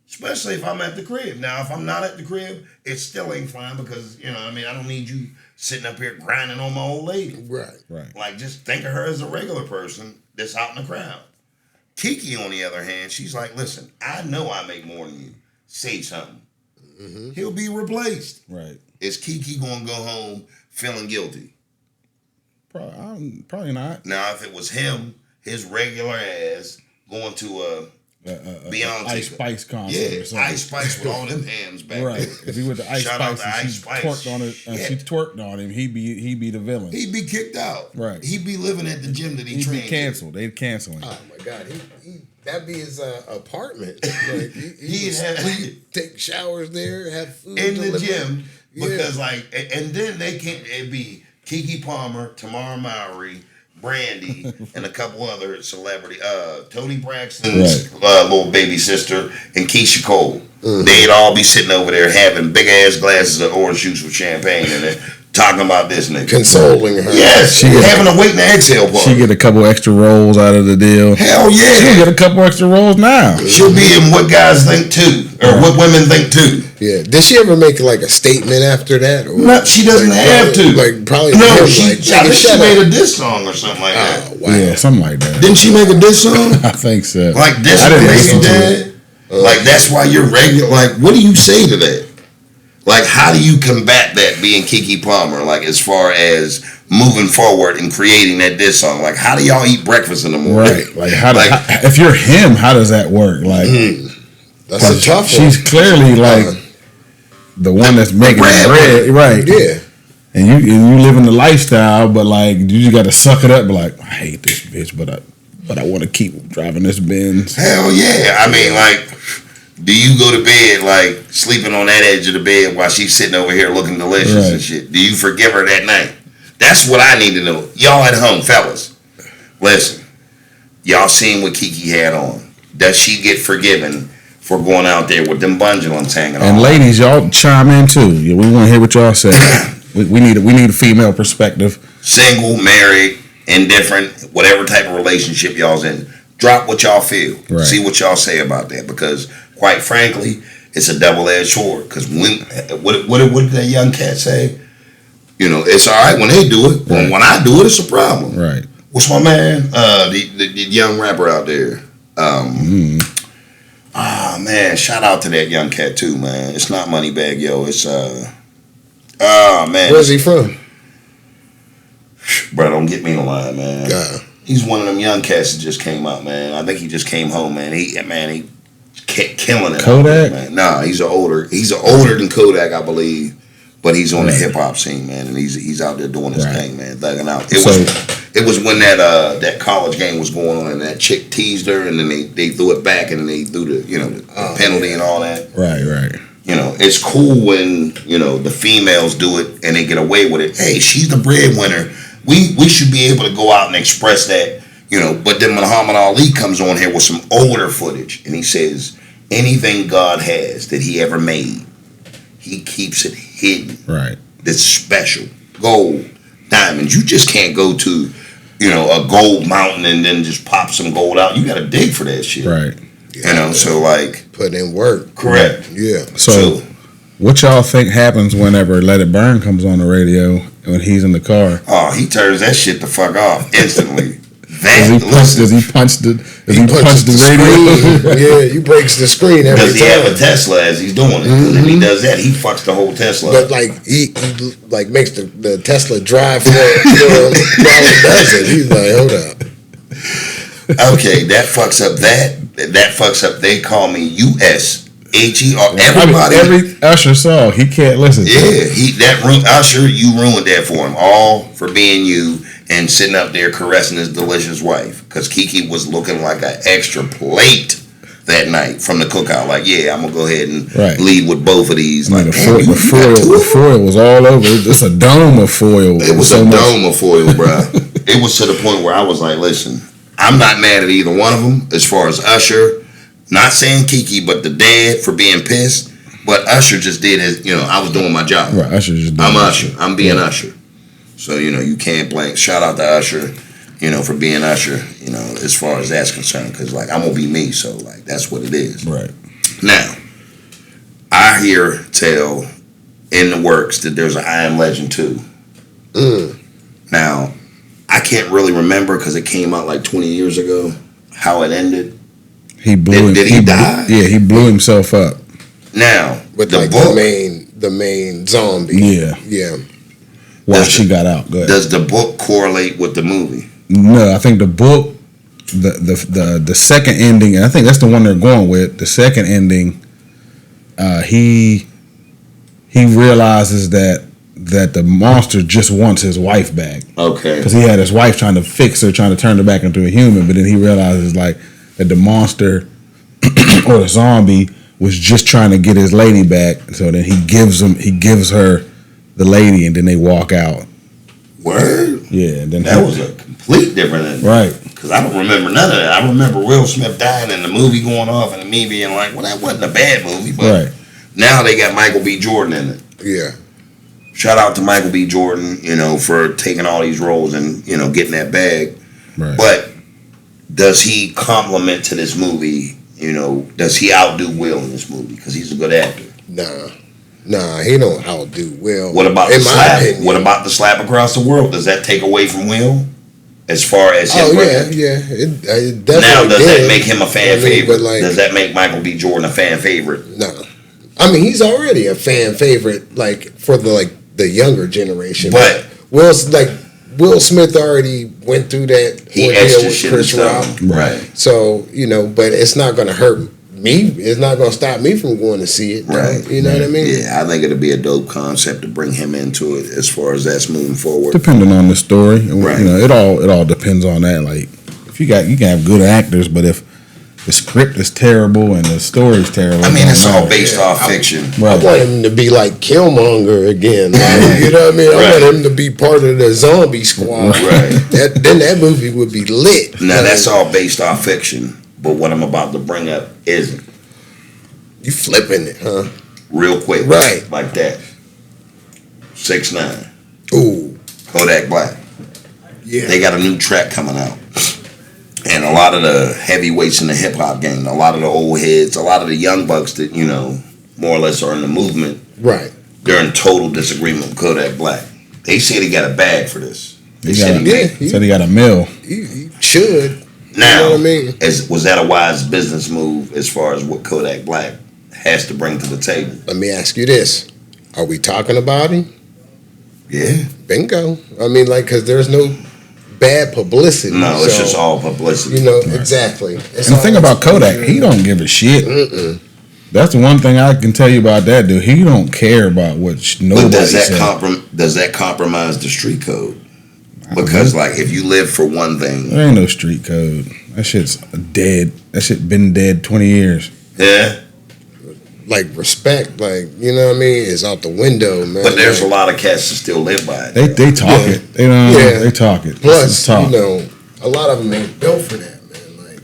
Especially if I'm at the crib. Now, if I'm not at the crib, it still ain't flying because, you know, I mean, I don't need you sitting up here grinding on my old lady. right. Right. Like, just think of her as a regular person that's out in the crowd. Keke, on the other hand, she's like, listen, I know I make more than you. Say something. Mm-hmm. He'll be replaced. Right. Is Keke going to go home feeling guilty? Probably not. Now, if it was him, his regular ass going to a Beyonce. Ice Spice concert Yeah, or something. Ice Spice with all them hands back Right. there. If he went to Ice Shout out Spice to and Ice she Spice. twerked on it and she Shit. twerked on him, he'd be the villain. He'd be kicked out. Right. He'd be living at the gym that he He'd be trained in. canceled. They'd cancel him. Oh my God, that'd be his apartment. Like, He'd would have- sleep, take showers there, have food In the delivered. gym Yeah. because and then they can't. It'd be Keke Palmer, Tamara Mowry, Brandy, and a couple other celebrity. Tony Braxton's little baby sister and Keisha Cole. They'd all be sitting over there having big ass glasses of orange juice with champagne in it, talking about this nigga. Consoling her. Yes, having a wait and exhale party. She get a couple extra rolls out of the deal. Hell She yeah. get a couple extra rolls now. She'll be in What Guys Think Too, or What Women Think Too. Yeah. Did she ever make like a statement after that? Or, No, she doesn't have to. Like probably No, him, she. like, I think she shut made up. a diss song or something like that. Oh wow. Yeah, something like that. Didn't she make a diss song? I think so. Like this I didn't baby listen to it. dad? Like that's why you're regular. Like, what do you say to that? Like, how do you combat that being Keke Palmer? Like, as far as moving forward and creating that diss song, like, how do y'all eat breakfast in the morning? Right. Like, if you're him, how does that work? Like, that's a tough one. She's clearly like the one that's making the bread, right? Yeah. And you live in the lifestyle, but like you just got to suck it up. But like, I hate this bitch, but I want to keep driving this Benz. Hell yeah! I mean, like, do you go to bed like sleeping on that edge of the bed while she's sitting over here looking delicious and shit? Do you forgive her that night? That's what I need to know. Y'all at home, fellas, listen. Y'all seen what Keke had on? Does she get forgiven for going out there with them bundles hanging on? And ladies, y'all chime in too. We want to hear what y'all say. we need a female perspective. Single, married, indifferent, whatever type of relationship y'all's in. Drop what y'all feel. Right. See what y'all say about that, because quite frankly, it's a double-edged sword. Because what did that young cat say? You know, it's all right when they do it, but when I do it, it's a problem. Right. What's my man? The young rapper out there. Man, shout out to that young cat too, man. It's not Moneybag Yo. It's man. Where's he from? Bro, don't get me in the line, man. Yeah. He's one of them young cats that just came out, man. I think he just came home, man. He killing it. Kodak? Man. Nah, he's older than Kodak, I believe. But he's on the hip hop scene, man, and he's out there doing his thing, man, thugging out. It was when that college game was going on, and that chick teased her, and then they threw it back, and then they threw the penalty and all that. Right. You know, it's cool when the females do it and they get away with it. Hey, she's the breadwinner. We should be able to go out and express that. But then Muhammad Ali comes on here with some older footage, and he says anything God has that He ever made, He keeps it hidden. Right. That's special. Gold, diamonds. You just can't go to, a gold mountain and then just pop some gold out. You got to dig for that shit. Right. So like. Put in work. Correct. Yeah. So what y'all think happens whenever Let It Burn comes on the radio when he's in the car? Oh, he turns that shit the fuck off instantly. Does he punch the radio? Yeah, he breaks the screen every time. Does he have a Tesla as he's doing it? And when he does that, he fucks the whole Tesla. But like he like makes the Tesla drive for while he does it. He's like, hold up. Okay, that fucks up that fucks up. They call me USHER. Everybody, every Usher song, he can't listen. Yeah, Usher, you ruined that for him. All for being you. And sitting up there caressing his delicious wife. Because Keke was looking like an extra plate that night from the cookout. Like, yeah, I'm going to go ahead and lead with both of these. Like, the foil was all over. It's a dome of foil. It was a dome of foil, bro. It was to the point where I was like, listen, I'm not mad at either one of them as far as Usher. Not saying Keke, but the dad for being pissed. But Usher just did his, I was doing my job. Right, Usher just did I'm Usher. I'm being Usher. So, you can't blame. Shout out to Usher, for being Usher, as far as that's concerned. Because, like, I'm going to be me. So, like, that's what it is. Right. Now, I hear tell in the works that there's an I Am Legend 2. Now, I can't really remember because it came out like 20 years ago how it ended. Did he die? Yeah, he blew himself up. Now, with the book, the main zombie. Yeah. Once she got out. Go ahead. Does the book correlate with the movie? No, I think the book, the second ending, and I think that's the one they're going with. The second ending, he realizes that the monster just wants his wife back. Okay. Because he had his wife trying to fix her, trying to turn her back into a human, but then he realizes like that the monster or the zombie was just trying to get his lady back. So then he gives her the lady, and then they walk out. Word? Yeah. And then that was a complete different ending. Right. Because I don't remember none of that. I remember Will Smith dying and the movie going off and me being like, well, that wasn't a bad movie. But now they got Michael B. Jordan in it. Yeah. Shout out to Michael B. Jordan, for taking all these roles and, getting that bag. Right. But does he compliment to this movie? Does he outdo Will in this movie? Because he's a good actor. Nah, he don't outdo Will. What about the slap? What about the slap across the world? Does that take away from Will? As far as his record? Yeah. It definitely now, does that make him a fan favorite? Like, does that make Michael B. Jordan a fan favorite? No. I mean, he's already a fan favorite, like for the younger generation. But Will Smith already went through that he ordeal etched his with shit Chris in Rock. stone. Right. So but it's not going to hurt me. It's not going to stop me from going to see it. Right. You know what I mean? Yeah, I think it'll be a dope concept to bring him into it as far as that's moving forward. Depending on the story, Right. it all depends on that. Like, if you can have good actors, but if the script is terrible and the story's terrible, I mean, it's all matter. based off fiction. I want him to be like Killmonger again. Like, you know what I mean? I want him to be part of the zombie squad. Right. Then that movie would be lit. Now, that's all based off fiction, but what I'm about to bring up isn't. You flipping it, huh? Real quick. Right. Like that. 6ix9ine. Ooh. Kodak Black. Yeah. They got a new track coming out. And a lot of the heavyweights in the hip hop game, a lot of the old heads, a lot of the young bucks that, more or less are in the movement, Right. they're in total disagreement with Kodak Black. They said he got a bag for this. They He said said he got a mill. He should. Now, You know what I mean? was that a wise business move as far as what Kodak Black has to bring to the table? Let me ask you this. Are we talking about him? Yeah. Bingo. I mean, because there's no bad publicity. No, it's so, just all publicity. Exactly. It's And the all thing about Kodak, he don't give a shit. Mm-mm. That's the one thing I can tell you about that dude. He don't care about what nobody But does said. does that compromise the street code? Because if you live for one thing, There ain't no street code. That shit's dead. That shit been dead 20 years. yeah. Like respect, you know what I mean, is out the window, man. But there's a lot of cats that still live by it. They talk Yeah. it. They they talk it. Plus, It's talk. a lot of them ain't built for that, man.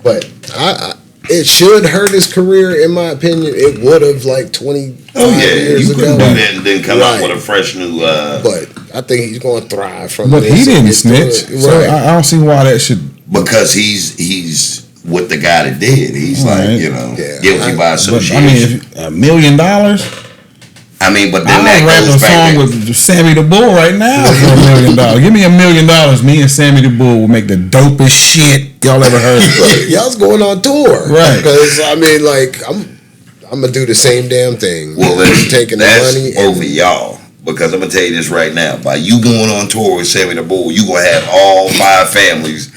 But it should hurt his career, in my opinion. It would have 25 Oh yeah, years you couldn't ago. do that and then come out Right. with a fresh new. But I think he's going to thrive from But this. he and didn't get through snitch. it. So Right. I don't see why that should. Because he's with the guy that did. He's Right. Yeah. guilty by But, association. I mean, if $1 million, but then I'll that rap a goes back song to, with Sammy the Bull right now for $1 million. Give me $1 million. Me and Sammy the Bull will make the dopest shit y'all ever heard. Y'all's going on tour, Right. Because I'm gonna do the same damn thing. well, taking that's the money. over y'all. Because I'm gonna tell you this right now. By you going on tour with Sammy the Bull, you gonna have all 5 families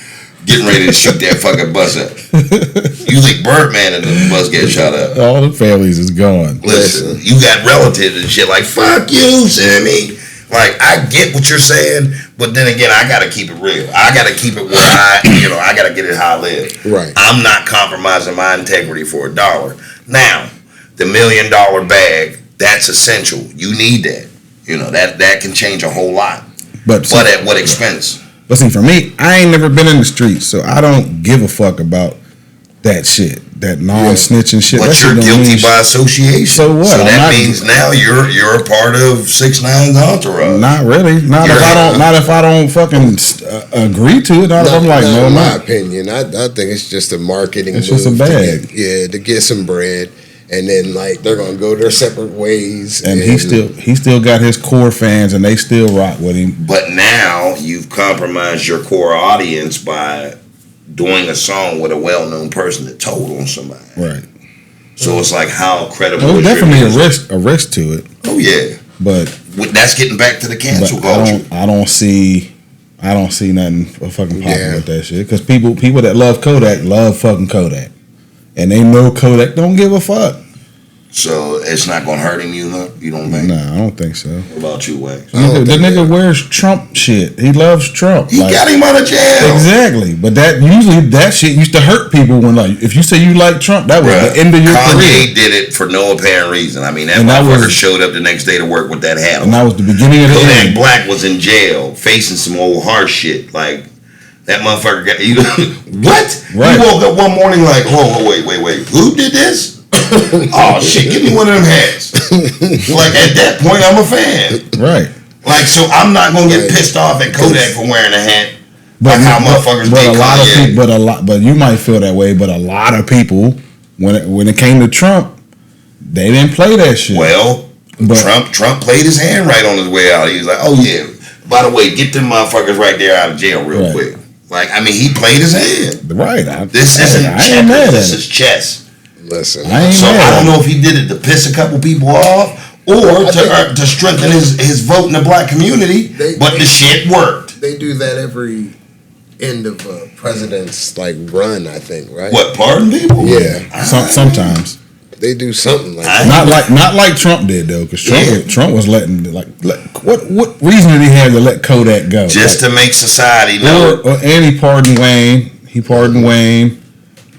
getting ready to shoot that fucking bus up. You think Birdman and the bus get shot up? All the families is gone. Listen, you got relatives and shit like, fuck you, Sammy. I get what you're saying, but then again, I gotta keep it real. I gotta keep it where I gotta get it how I live. Right. I'm not compromising my integrity for $1. Now, the $1 million bag, that's essential. You need that. That can change a whole lot. But at what expense? But see, for me, I ain't never been in the streets, so I don't give a fuck about that shit, that non-snitching shit. But That you're shit don't guilty mean by shit. association. So what? So I'm that not- means now you're a part of 6ix9ine's entourage. Not really. Not if I don't fucking agree to it. Not if I'm like, no, in I'm my not. opinion, I think it's just a marketing It's move. just a bag. To get some bread, and then they're gonna go their separate ways. And he still got his core fans, and they still rock with him. But now you've compromised your core audience by doing a song with a well-known person that told on somebody. Right. So it's how credible Well, is there's your definitely music? a risk to it, Oh yeah, but that's getting back to the cancel culture. I don't see nothing fucking popping Yeah. with that shit. Because people that love Kodak love fucking Kodak, and they know Kodak don't give a fuck. So it's not gonna hurt him, you don't think? Nah, I don't think so. What about you, Wax? The nigga wears Trump shit. He loves Trump. He got him out of jail. Exactly, but that shit used to hurt people when if you say you like Trump, that was Bruh, the end of your Kanye career, did it for no apparent reason. I mean, that And that motherfucker was- showed up the next day to work with that hat on. and that was the beginning of the Kodak end. Black was in jail facing some old harsh shit. That motherfucker got what? Right. He woke up one morning whoa, wait. Who did this? Oh shit, give me one of them hats. At that point, I'm a fan. Right, So I'm not gonna get Right. pissed off at Kodak for wearing a hat. but How motherfuckers but did a lot of Kanye. people, but you might feel that way. But a lot of people, when it came to Trump, they didn't play that shit. Well, But- Trump played his hand right on his way out. He was like, oh yeah, by the way, get them motherfuckers right there out of jail real Right. quick. He played his hand. Right, This isn't I ain't mad checkers. at This it. is chess. Listen, I ain't So mad. I don't know if he did it to piss a couple people off or to strengthen his vote in the black community. But the shit worked. They do that every end of a president's like run, I think, right? What, pardon people? Yeah, Sometimes. they do something like that. Not like Trump did though, because Trump was letting what reason did he have to let Kodak go? Just to make society know. And he pardoned Wayne. He pardoned Wayne.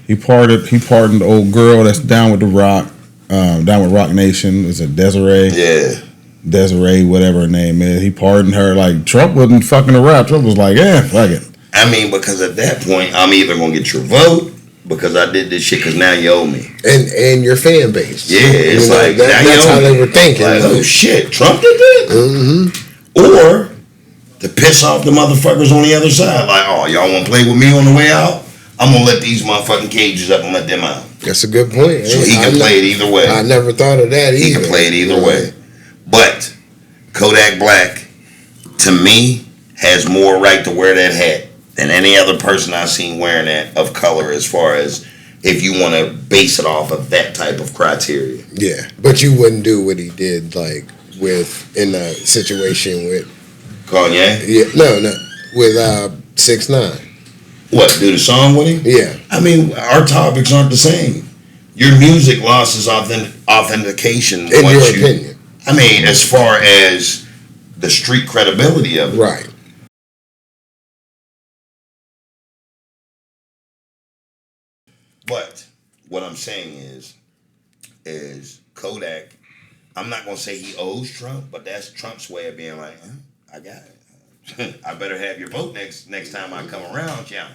He pardoned the old girl that's down with the Rock, down with Rock Nation. Is it Desiree? Yeah. Desiree, whatever her name is. He pardoned her. Like Trump wasn't fucking around. Trump was like, yeah, fuck it. I mean, because at that point, I'm either gonna get your vote because I did this shit because now you owe me. And your fan base. Yeah, it's like that's how they were thinking. Like, oh shit, Trump did that? Mm-hmm. Or to piss off the motherfuckers on the other side. Like, oh, y'all want to play with me on the way out? I'm going to let these motherfucking cages up and let them out. That's a good point. So he can play it either way. I never thought of that either. He can play it either way. But Kodak Black, to me, has more right to wear that hat than any other person I've seen wearing that of color, as far as if you want to base it off of that type of criteria. Yeah, but you wouldn't do what he did, like, in a situation with Kanye? Yeah, no, with 6ix9ine. What, do the song with him? Yeah. I mean, our topics aren't the same. Your music loses authentication. In your opinion. I mean, as far as the street credibility of it. Right. But what I'm saying is Kodak, I'm not going to say he owes Trump, but that's Trump's way of being like, I got it. I better have your vote next time I come around, yeah.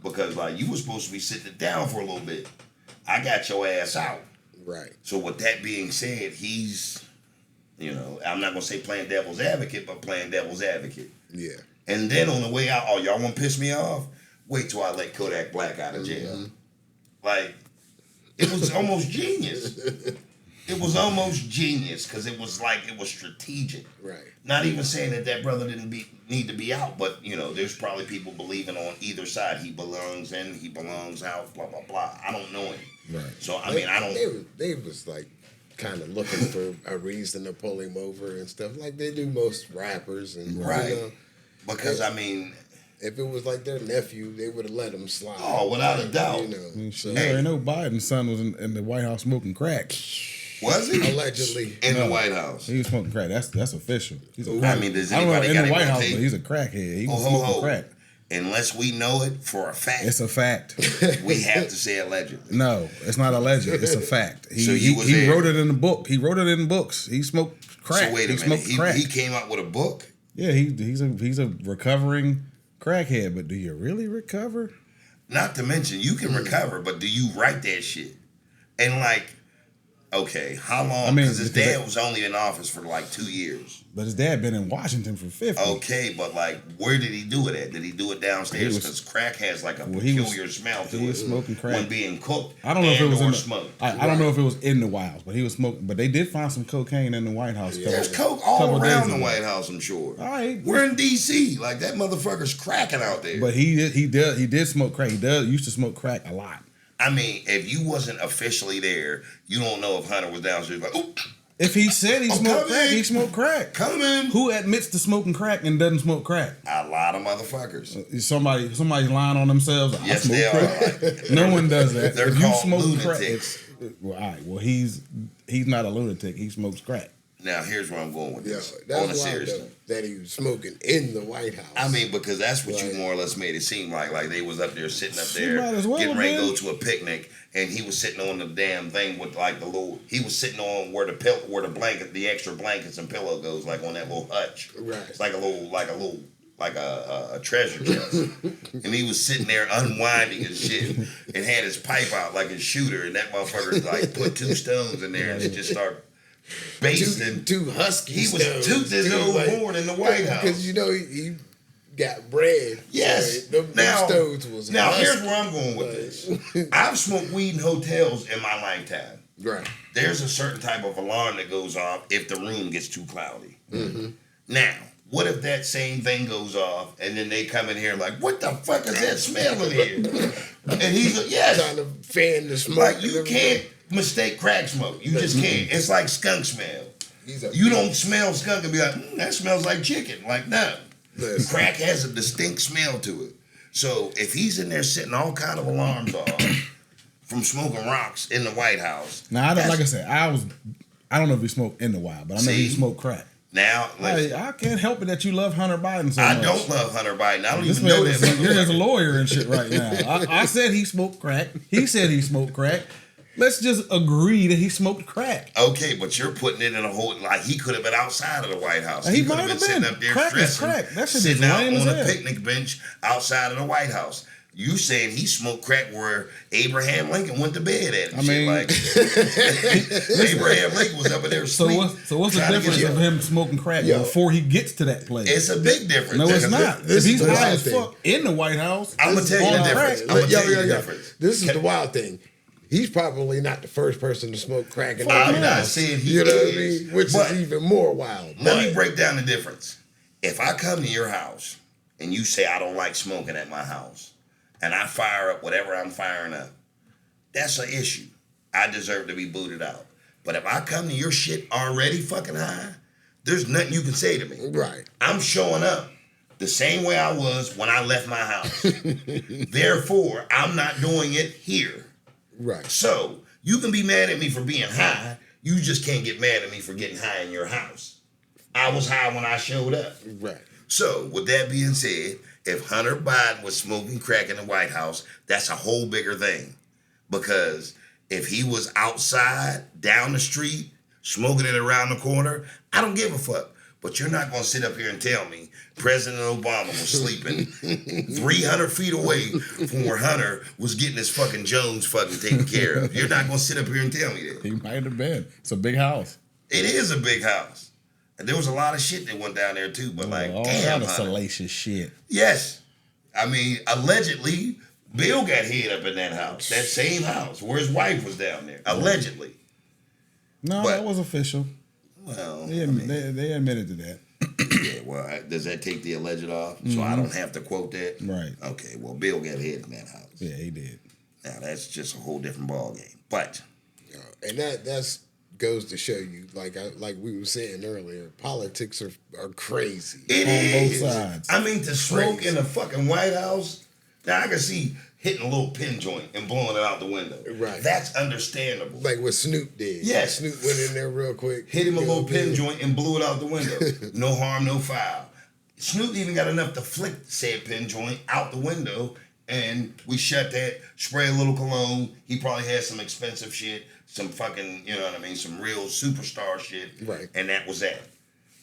Because like you were supposed to be sitting down for a little bit. I got your ass out. Right. So with that being said, he's, I'm not gonna say playing devil's advocate, but playing devil's advocate. Yeah. And then on the way out, oh, y'all want to piss me off? Wait till I let Kodak Black out of jail. Mm-hmm. Like, it was almost genius. It was almost genius because it was strategic. Right. Not even saying that brother didn't need to be out, but there's probably people believing on either side he belongs in, he belongs out, blah blah blah. I don't know him, Right. So I mean, I don't. They was like kind of looking for a reason to pull him over and stuff like they do most rappers and Right. Because I mean, if it was like their nephew, they would have let him slide. Oh, without a doubt. You already know Biden's son was in the White House smoking crack. Was he? Allegedly. In the White House. He was smoking crack. That's official. He's a I mean, does I don't know anybody in got the him White on House, tape? but he's a crackhead. He was smoking crack. Unless we know it for a fact, It's a fact. we have to say allegedly. No, it's not alleged. It's a fact. So he was there. wrote it in the book. He wrote it in books. He smoked crack. So wait a he minute. smoked crack. He came out with a book? Yeah, he's a recovering crackhead. But do you really recover? Not to mention, you can recover, but do you write that shit? And like, okay, how long? Because his dad was only in office for like 2 years. But his dad been in Washington for 50. Okay, but like, where did he do it at? Did he do it downstairs? Because crack has like a peculiar smell to it. He was smoking crack when being cooked. I don't know if it was in smoked. I don't know if it was in the White House, but he was smoking. But they did find some cocaine in the White House. There's coke all around the White House, I'm sure. All right, we're in D.C. Like that motherfucker's cracking out there. But he did smoke crack. He used to smoke crack a lot. I mean, if you wasn't officially there, you don't know if Hunter was downstairs like, oop. If he said he smoked crack, he smoked crack. Come in. Who admits to smoking crack and doesn't smoke crack? A lot of motherfuckers. Somebody's lying on themselves. Yes, they crack. are. Like, no one does that. They're if called you smoke lunatics. crack, all right. Well, he's not a lunatic. He smokes crack. Now, here's where I'm going with this. That's on a why serious note. that he was smoking in the White House. I mean, because that's what you more or less made it seem like. Like they was up there sitting up there getting ready to go to a picnic, and he was sitting on the damn thing with like the little. He was sitting on where the blanket, the extra blankets and pillow goes, like on that little hutch. Right. It's like a treasure chest. And he was sitting there unwinding his shit and had his pipe out like a shooter, and that motherfucker like put 2 stones in there and just started basting. Two husky. He was tooting his old horn in the White House because he got bread. Yes. So them stones was now husky. here's where I'm going with this. I've smoked weed in hotels in my lifetime. Right. There's a certain type of alarm that goes off if the room gets too cloudy. Mm-hmm. Now, what if that same thing goes off and then they come in here like, what the fuck is that smell in here? And he's like, yes. Trying to fan the smoke. Like, you can't mistake crack smoke. You just can't. It's like skunk smell. You don't smell skunk and be like, that smells like chicken. Like, no. Listen. Crack has a distinct smell to it. So if he's in there setting all kind of alarms off from smoking rocks in the White House. Now, like I said, I don't know if he smoked in the wild, but I know he smoked crack. Now, I can't help it that you love Hunter Biden so I much. don't love Hunter Biden. I don't This even know man, that. you're as a lawyer and shit right now. I said he smoked crack. He said he smoked crack. Let's just agree that he smoked crack. Okay, but you're putting it in a whole, like he could have been outside of the White House. He could might have sitting been. up there Crack is stressing, crack. That shit sitting is out lame on as a hell. picnic bench outside of the White House. You saying he smoked crack where Abraham Lincoln went to bed at? And I mean, like Abraham Lincoln was up in there So sleeping. what's the difference of him smoking crack before he gets to that place? It's a big difference. No, it's not. If This he's is the high wild as thing. fuck in the White House, I'm gonna tell you the on difference. crack, I'm gonna tell you the difference. This is the wild thing. He's probably not the first person to smoke crack in the I'm White not House. saying he You know what I is, mean? Which but is even more wild. let me break down the difference. If I come to your house and you say I don't like smoking at my house, and I fire up whatever I'm firing up, that's an issue. I deserve to be booted out. But if I come to your shit already fucking high, there's nothing you can say to me. Right. I'm showing up the same way I was when I left my house. Therefore, I'm not doing it here. Right. So, you can be mad at me for being high. You just can't get mad at me for getting high in your house. I was high when I showed up. Right. So, with that being said, if Hunter Biden was smoking crack in the White House, that's a whole bigger thing. Because if he was outside, down the street, smoking it around the corner, I don't give a fuck. But you're not going to sit up here and tell me President Obama was sleeping 300 feet away from where Hunter was getting his fucking Jones fucking taken care of. You're not going to sit up here and tell me that. he might have been. It's a big house. It is a big house. And there was a lot of shit that went down there too. But like, all damn, kind of Hunter. salacious shit. Yes. I mean, allegedly, Bill got hid up in that house. That same house where his wife was down there. Allegedly. No, But- that was official. Well, They admitted to that. yeah, well, does that take the alleged off? So I don't have to quote that? Right. Okay, well, Bill got hid in that house. Yeah, he did. Now, that's just a whole different ballgame. But, And that's goes to show you, like we were saying earlier, politics are crazy. it On both is. sides. I mean, to smoke Crazy. in the fucking White House, now I can see hitting a little pin joint and blowing it out the window. Right. That's understandable. Like what Snoop did. Yes. Snoop went in there real quick. Hit him a you know little what I mean? pin joint and blew it out the window. No harm, no foul. Snoop even got enough to flick said pin joint out the window, and we shut that, spray a little cologne. He probably had some expensive shit, some fucking, you know what I mean, some real superstar shit. Right. And that was that.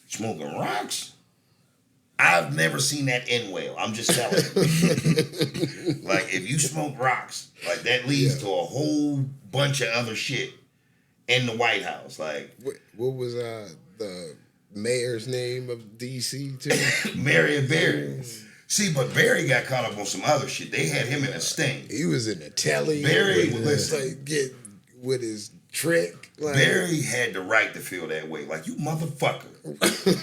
Smoking rocks? I've never seen that end well. I'm just telling you. Like, if you smoke rocks, like, that leads to a whole bunch of other shit in the White House. Like, What was the mayor's name of D.C. too? Marion Barry. See, but Barry got caught up on some other shit. They had him in a sting. He was in the telly. Barry, with listen. like get with his trick. Like, Barry had the right to feel that way. Like, you motherfucker.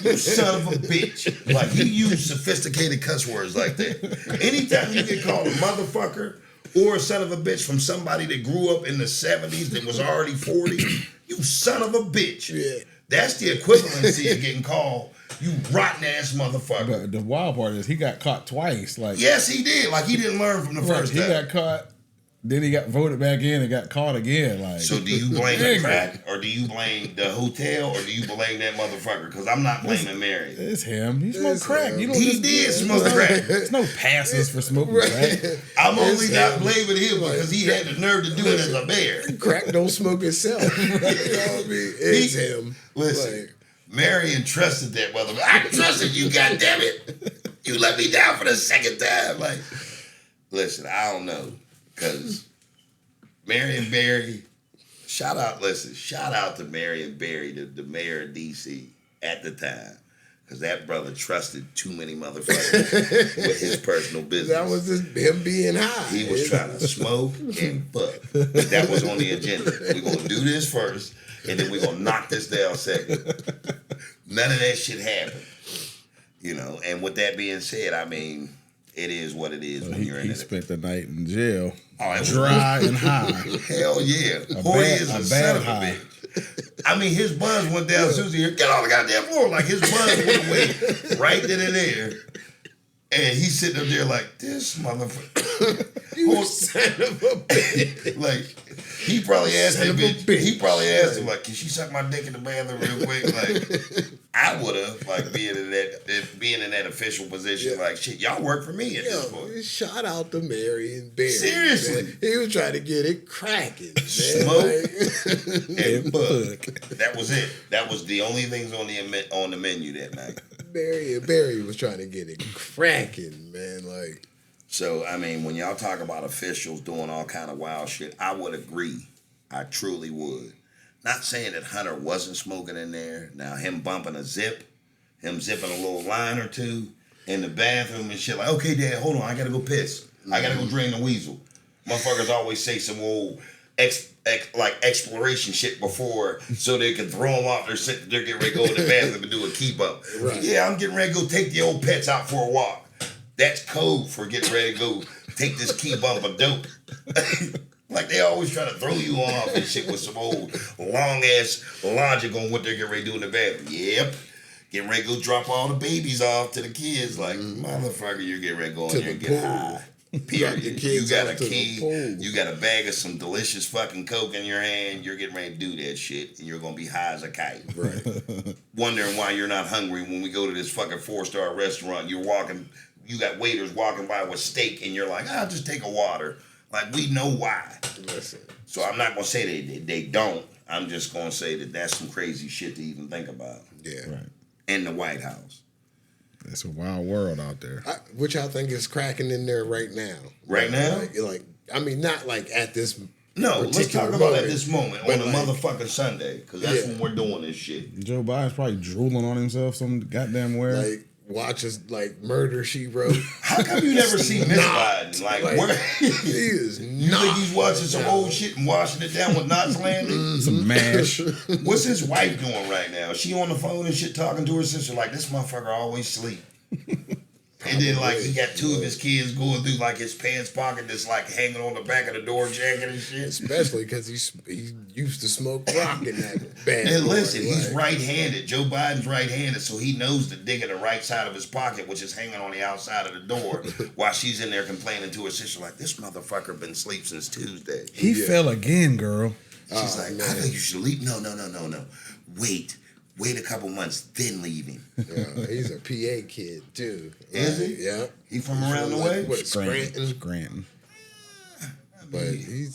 You son of a bitch. Like, he used sophisticated cuss words like that. Anytime you get called a motherfucker or a son of a bitch from somebody that grew up in the 70s that was already 40, you son of a bitch. Yeah. That's the equivalency of getting called, you rotten ass motherfucker. But the wild part is he got caught twice. Like, Yes, he did. Like, he didn't learn from the right, first he time. got caught, then he got voted back in and got caught again. Like, So do you blame the Nigga. crack, or do you blame the hotel, or do you blame that motherfucker? Because I'm not blaming Mary. it's him. He smoked It's crack. him. You don't He just, did smoke crack. There's no passes for smoking crack. I'm only It's not him. blaming him because he had the nerve to do it as a bear. Crack don't smoke itself. You know what I mean? It's him. Listen, Like, Marion trusted that motherfucker. I trusted you, goddammit. You let me down for the second time. Like, listen, I don't know. Because Marion Barry, shout out to Marion Barry, the mayor of D.C. at the time. Because that brother trusted too many motherfuckers with his personal business. that was just him being high. He was trying to smoke and fuck. That was on the agenda. We're going to do this first. and then we're gonna knock this down second. None of that shit happened. You know, and with that being said, I mean, it is what it is when you're in He it. spent the night in jail, Oh, dry and high. Hell yeah. Boy, he is a son bad of a high. bitch. I mean, his buzz went down. Susie, get on the goddamn floor. Like, his buzz went away right then and there. And he's sitting up there like, this motherfucker. You son of a bitch. Like, he probably asked Son that of a bitch. bitch. He probably asked him, like, can she suck my dick in the bathroom real quick? Like, I would have, like, being in that official position, Yeah. like, shit, y'all work for me at this Yo, point. shout out to Marion Barry. Seriously. Man. He was trying to get it cracking, man. Smoke. Like, And fuck. That was it. That was the only things on the menu that night. Marion Barry was trying to get it cracking, man. Like, So, I mean, when y'all talk about officials doing all kind of wild shit, I would agree. I truly would. Not saying that Hunter wasn't smoking in there. Now, him bumping a zip, him zipping a little line or two in the bathroom and shit. Like, okay, Dad, hold on. I got to go piss. I got to go drain the weasel. Motherfuckers always say some old exploration shit before so they can throw them off. They're getting ready to go in the bathroom and do a keep up. Right. Yeah, I'm getting ready to go take the old pets out for a walk. That's code for getting ready to go take this key bump of dope. Like, they always try to throw you off and shit with some old long-ass logic on what they're getting ready to do in the bathroom. Yep. Getting ready to go drop all the babies off to the kids. Like, motherfucker, you're getting ready to go in To there and the get pool. high. Drop Period. the You kids got a off to the key. pool. You got a bag of some delicious fucking Coke in your hand. You're getting ready to do that shit. And you're going to be high as a kite. right. Wondering why you're not hungry when we go to this fucking 4-star restaurant. You got waiters walking by with steak, and you're like, I'll just take a water. Like, we know why. Listen. So I'm not going to say they don't. I'm just going to say that that's some crazy shit to even think about. Yeah. Right. In the White House. It's a wild world out there. Which I think is cracking in there right now. Right now? Like, I mean, not like at this. No, let's particular talk about moment, at this moment but on a like- motherfucking Sunday, because that's Yeah. when we're doing this shit. Joe Biden's probably drooling on himself some goddamn where. Like watches like Murder She Wrote. How come you never see Miss Biden? Like, where? He is You not. think he's watching some old shit and washing it down with Knots Landing? Some mash. What's his wife doing right now? She on the phone and shit talking to her sister like, this motherfucker always sleep. And then, like, he got two of his kids going through, like, his pants pocket that's, like, hanging on the back of the door jacket and shit. Especially because he used to smoke rock in that band. And listen, boy, he's like, right-handed. Joe Biden's right-handed, so he knows to dig in the right side of his pocket, which is hanging on the outside of the door, while she's in there complaining to her sister, like, this motherfucker been asleep since Tuesday. He fell again, girl. She's like, I think you should leave. No. Wait a couple months, then leave him. Yeah, he's a PA kid too. Is he? Yeah. He from around the like, way? What, Scranton? Scranton. But he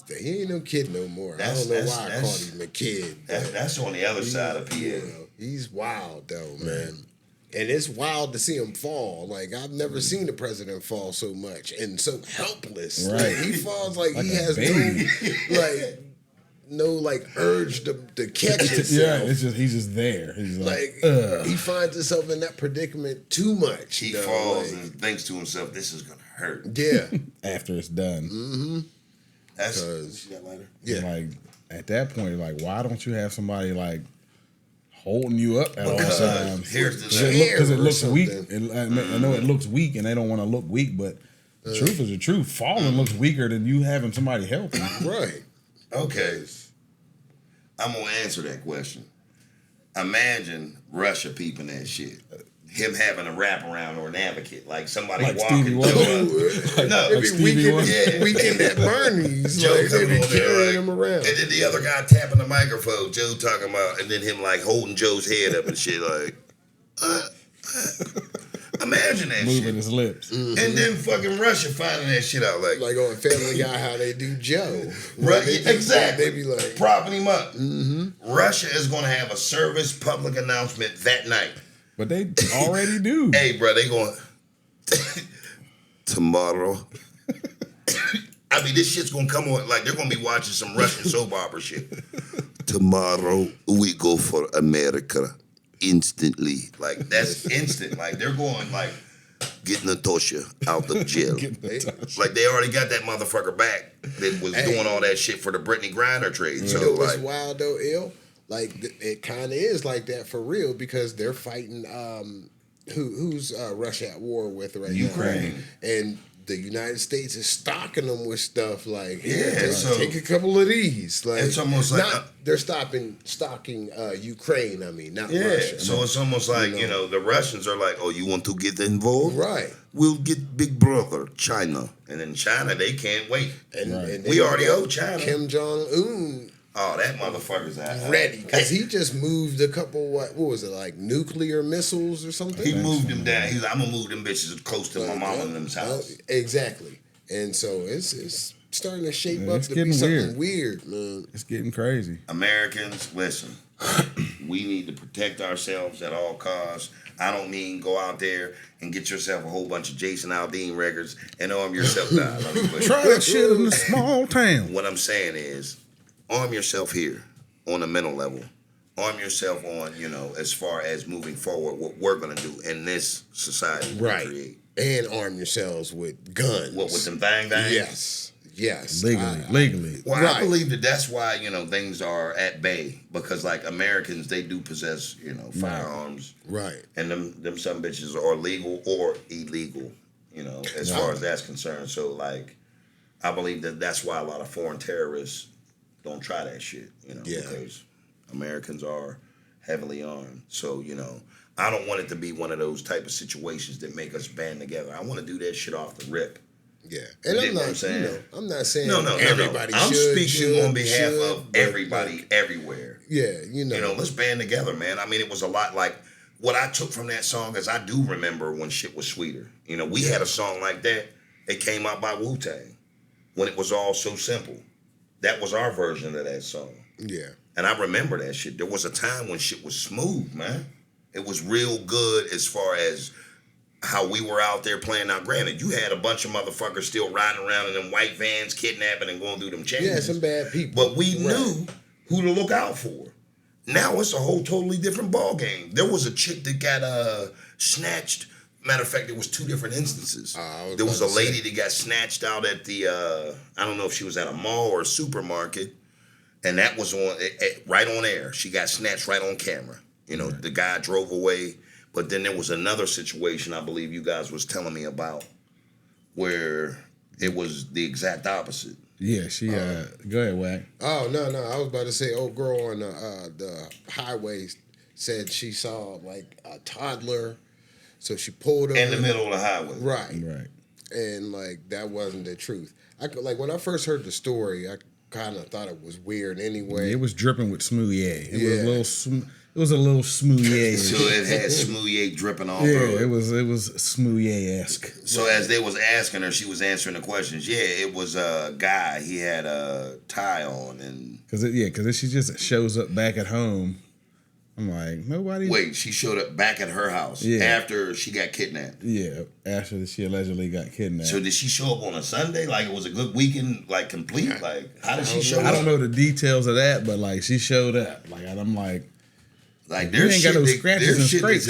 ain't no kid no more. I don't know why I called him a kid. but That's on the other side of PA. you know, he's wild though, man. And it's wild to see him fall. Like, I've never seen the president fall so much and so helpless. Right. Like, he falls like he a has baby. no urge to catch himself. Yeah, it's just he's just there. He's Like, ugh. he finds himself in that predicament too much. He though. falls Like, and thinks to himself, this is going to hurt. yeah. After it's done. That's Because- see that later? Yeah. Like at that point, like why don't you have somebody like holding you up at all Because times? here's the Because it or looks weak. something. I know it looks weak, and they don't want to look weak, but the truth is the truth. Falling looks weaker than you having somebody help you. Right. Okay. I'm going to answer that question. Imagine Russia peeping that shit. Him having a wraparound or an advocate, like somebody Like walking. Stevie Wonder. No, They be Stevie Wonder. weekend at Bernie's. Joe Like, they coming be on there, carrying like, him around. and then the other guy tapping the microphone, Joe talking about, and then him like holding Joe's head up and shit, like, imagine that Moving shit. his lips. And then fucking Russia finding that shit out, like Like on Family Guy, how they do Joe. right, They be- exactly. They be like, propping him up. Russia is going to have a service public announcement that night. But they already do. Hey, bro, they going tomorrow. I mean, this shit's gonna come on like they're gonna be watching some Russian soap opera shit. Tomorrow we go for America instantly. Like that's instant. Like they're going like get Natasha out of jail. Like they already got that motherfucker back that was doing all that shit for the Brittany Griner trade. you So know what's like, wild though, Ill? like it kind of is like that for real because they're fighting. Who's Russia at war with right Ukraine. now? And the United States is stocking them with stuff like, so take a couple of these. Like, it's almost like they're stocking Ukraine. I mean, not yeah. Russia. So it's almost like the Russians are like, oh, you want to get involved? Right. We'll get Big Brother, China, and in China they can't wait. And we already owe China. Kim Jong Un. Oh, that motherfucker's ready because he just moved a couple. What was it like nuclear missiles or something? He moved them down. He's like, I'm gonna move them bitches close to my mama and them's house. Exactly, and so it's starting to shape up to getting be something weird, man. It's getting crazy. Americans, listen, we need to protect ourselves at all costs. I don't mean go out there and get yourself a whole bunch of Jason Aldean records and arm yourself. Try that shit in a small town. What I'm saying is, arm yourself here on a mental level. Arm yourself on, as far as moving forward, what we're going to do in this society. Right. Create. And arm yourselves with guns. What, with them things? Yes. Legally. Well, right. I believe that's why, things are at bay. Because, like, Americans, they do possess, firearms. Right. And them some bitches are legal or illegal, as far as that's concerned. So, like, I believe that's why a lot of foreign terrorists don't try that shit, because Americans are heavily armed. So, I don't want it to be one of those type of situations that make us band together. I want to do that shit off the rip. Yeah. And I'm not saying, no, everybody I'm should. speaking on behalf of everybody everywhere. Yeah, let's band together, man. I mean, it was a lot like what I took from that song is I do remember when shit was sweeter. We had a song like that. It came out by Wu-Tang when it was all so simple. That was our version of that song. Yeah. And I remember that shit. There was a time when shit was smooth, man. It was real good as far as how we were out there playing. Now, granted, you had a bunch of motherfuckers still riding around in them white vans, kidnapping and going through them chains. Yeah, some bad people. But we knew who to look out for. Now it's a whole totally different ball game. There was a chick that got snatched. Matter of fact, there was two different instances. There was a lady that got snatched out at the, I don't know if she was at a mall or a supermarket, and that was on right on air. She got snatched right on camera. The guy drove away, but then there was another situation I believe you guys was telling me about where it was the exact opposite. Yeah, she, go ahead, Wack. Oh, no, I was about to say, old girl on the highway said she saw, like, a toddler. So she pulled her in the middle of the highway. Right. And, like, that wasn't the truth. When I first heard the story, I kind of thought it was weird anyway. It was dripping with smoothie. It was a little smoothie. So it had smoothie dripping all through it. It was smoothie-esque. So as they was asking her, she was answering the questions. Yeah, it was a guy. He had a tie on. Because she just shows up back at home. I'm like, nobody. Wait, she showed up back at her house after she got kidnapped. Yeah, after she allegedly got kidnapped. So did she show up on a Sunday? Like it was a good weekend, like complete? Like how did she show up? I don't know the details of that, but like she showed up. Like and I'm like there ain't got no scratches and scrapes.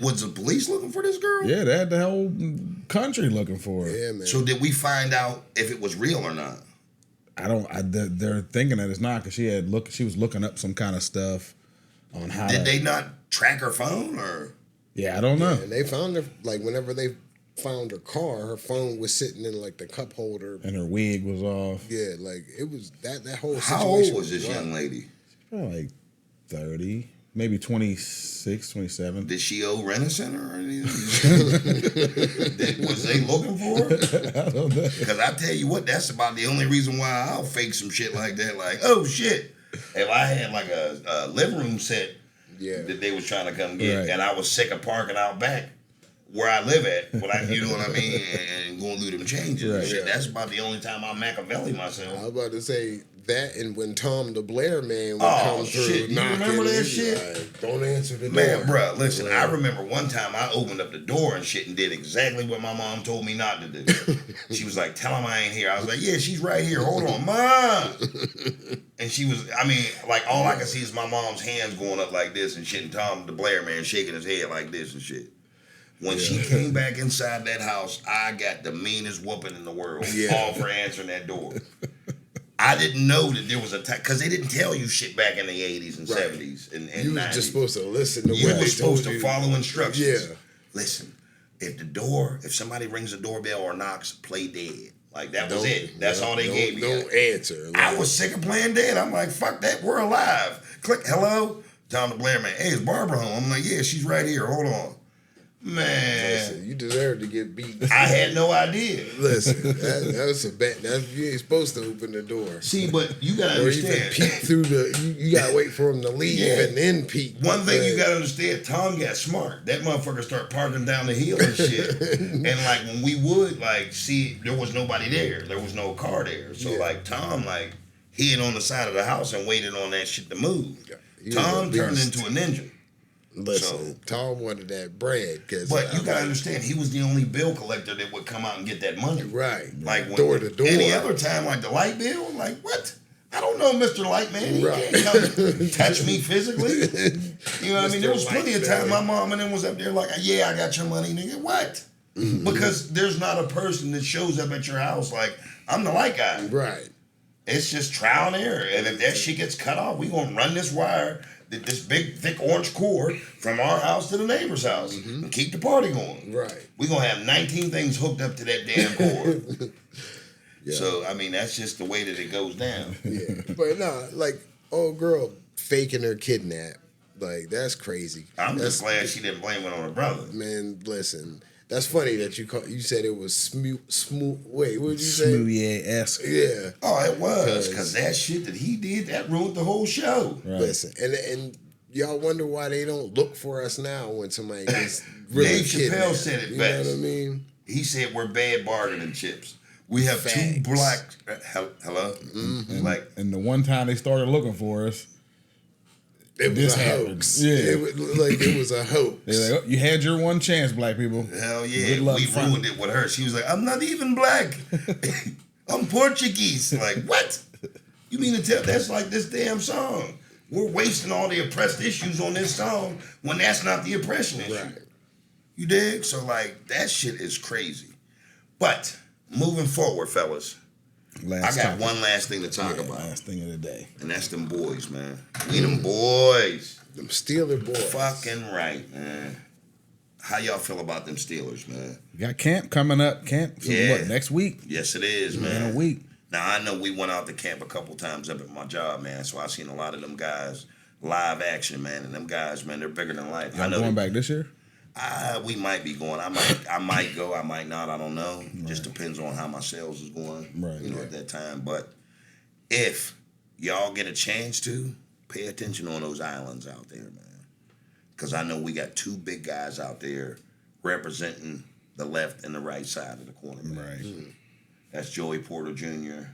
Was the police looking for this girl? Yeah, they had the whole country looking for her. Yeah, man. So did we find out if it was real or not? They're thinking that it's not because she was looking up some kind of stuff. On how did they not track her phone or? Yeah, I don't know. And they found her whenever they found her car, her phone was sitting in like the cup holder, and her wig was off. Yeah, like it was that whole situation. How old was this young lady? Probably like 30, maybe 26, 27. Did she owe Rent-A-Center or anything? Was they looking for her? I don't know. Because I tell you what, that's about the only reason why I'll fake some shit like that. Like, oh shit. If I had like a living room set that they was trying to come get, and I was sick of parking out back where I live at, you know what I mean, and going through them changes and shit, that's about the only time I Machiavelli myself. I was about to say that, and when Tom the Blair man would come through, shit. You remember that shit? Like, don't answer the door. Man, bro, listen, I remember one time I opened up the door and shit and did exactly what my mom told me not to do. She was like, tell him I ain't here. I was like, yeah, she's right here. Hold on, Mom. And she was, like all I can see is my mom's hands going up like this and shit, and Tom the Blair man shaking his head like this and shit. When she came back inside that house, I got the meanest whooping in the world, all for answering that door. I didn't know that there was a time because they didn't tell you shit back in the 80s and 70s and You was 90s. just supposed to listen to You what were they supposed told to you. follow instructions. Yeah. Listen, if somebody rings a doorbell or knocks, play dead. Like that was it. That's all they gave me. Don't answer. I was sick of playing dead. I'm like, fuck that, we're alive. Click, hello? Tom the Blair man. Hey, is Barbara home? I'm like, yeah, she's right here. Hold on. Man. Listen, you deserve to get beat. I had no idea. Listen, that was a bad. You ain't supposed to open the door. See, but you gotta Or even understand. peek through the. You gotta wait for him to leave Yeah. and then peek. One thing you gotta understand, Tom got smart. That motherfucker started parking down the hill and shit. And like when we would like see, there was nobody there. There was no car there. So Yeah. like Tom like hid on the side of the house and waited on that shit to move. He was Tom a turned beast. into a ninja. Listen, Tom wanted that bread because. But you gotta understand, he was the only bill collector that would come out and get that money. Right. Like when, Door to door. Any other time, like the light bill, like what? I don't know, Mr. Lightman. He Right. can't come touch me physically. You know what I mean? There was plenty of time my mom and them was up there like, yeah, I got your money, nigga. What? Mm-hmm. Because there's not a person that shows up at your house like, I'm the light guy. Right. It's just trial and error. And if that shit gets cut off, we gonna run this wire, this big, thick orange cord from our house to the neighbor's house and keep the party going. Right. We gonna have 19 things hooked up to that damn cord. Yeah. So, I mean, that's just the way that it goes down. Yeah. But no, like old girl faking her kidnap, like that's crazy. I'm That's, just glad she didn't blame it on her brother. man. Listen, that's funny that you said it was smooth. Wait, what did you say? Smoothie-esque. Yeah. Oh, it was. 'Cause- Because that shit that he did, that ruined the whole show. Right. Listen, and y'all wonder why they don't look for us now when somebody gets really Dave Chappelle kidnapped. said it You best. know what I mean? He said we're bad bargaining chips. We have two Facts. black... hello? Like, And the one time they started looking for us, It was This a happened. hoax. Yeah. It was a hoax. they're like, oh, you had your one chance, black people. hell yeah. Good luck We finding- ruined it with her. She was like, I'm not even black. I'm Portuguese. Like, what? You mean to tell... That's like this damn song. We're wasting all the oppressed issues on this song when that's not the oppression issue. Right. You dig? So, like, that shit is crazy. But, moving forward, fellas, I got topic. one last thing to talk Yeah, about. last thing of the day. And that's them boys, man. We them boys. Them Steeler boys. Fucking right, man. How y'all feel about them Steelers, man? We got camp coming up. Camp, for Yeah. what, next week? Yes, it is, In man. a week. Now, I know we went out to camp a couple times up at my job, man, so I've seen a lot of them guys live action, man, and them guys, man, they're bigger than life. I Y'all know going back this year? we might be going. I might go. I might not. I don't know. Just depends on how my sales is going. Right. You know, at that time. But if y'all get a chance to, pay attention on those islands out there, man. Because I know we got two big guys out there representing the left and the right side of the corner. Man. Right. That's Joey Porter Jr.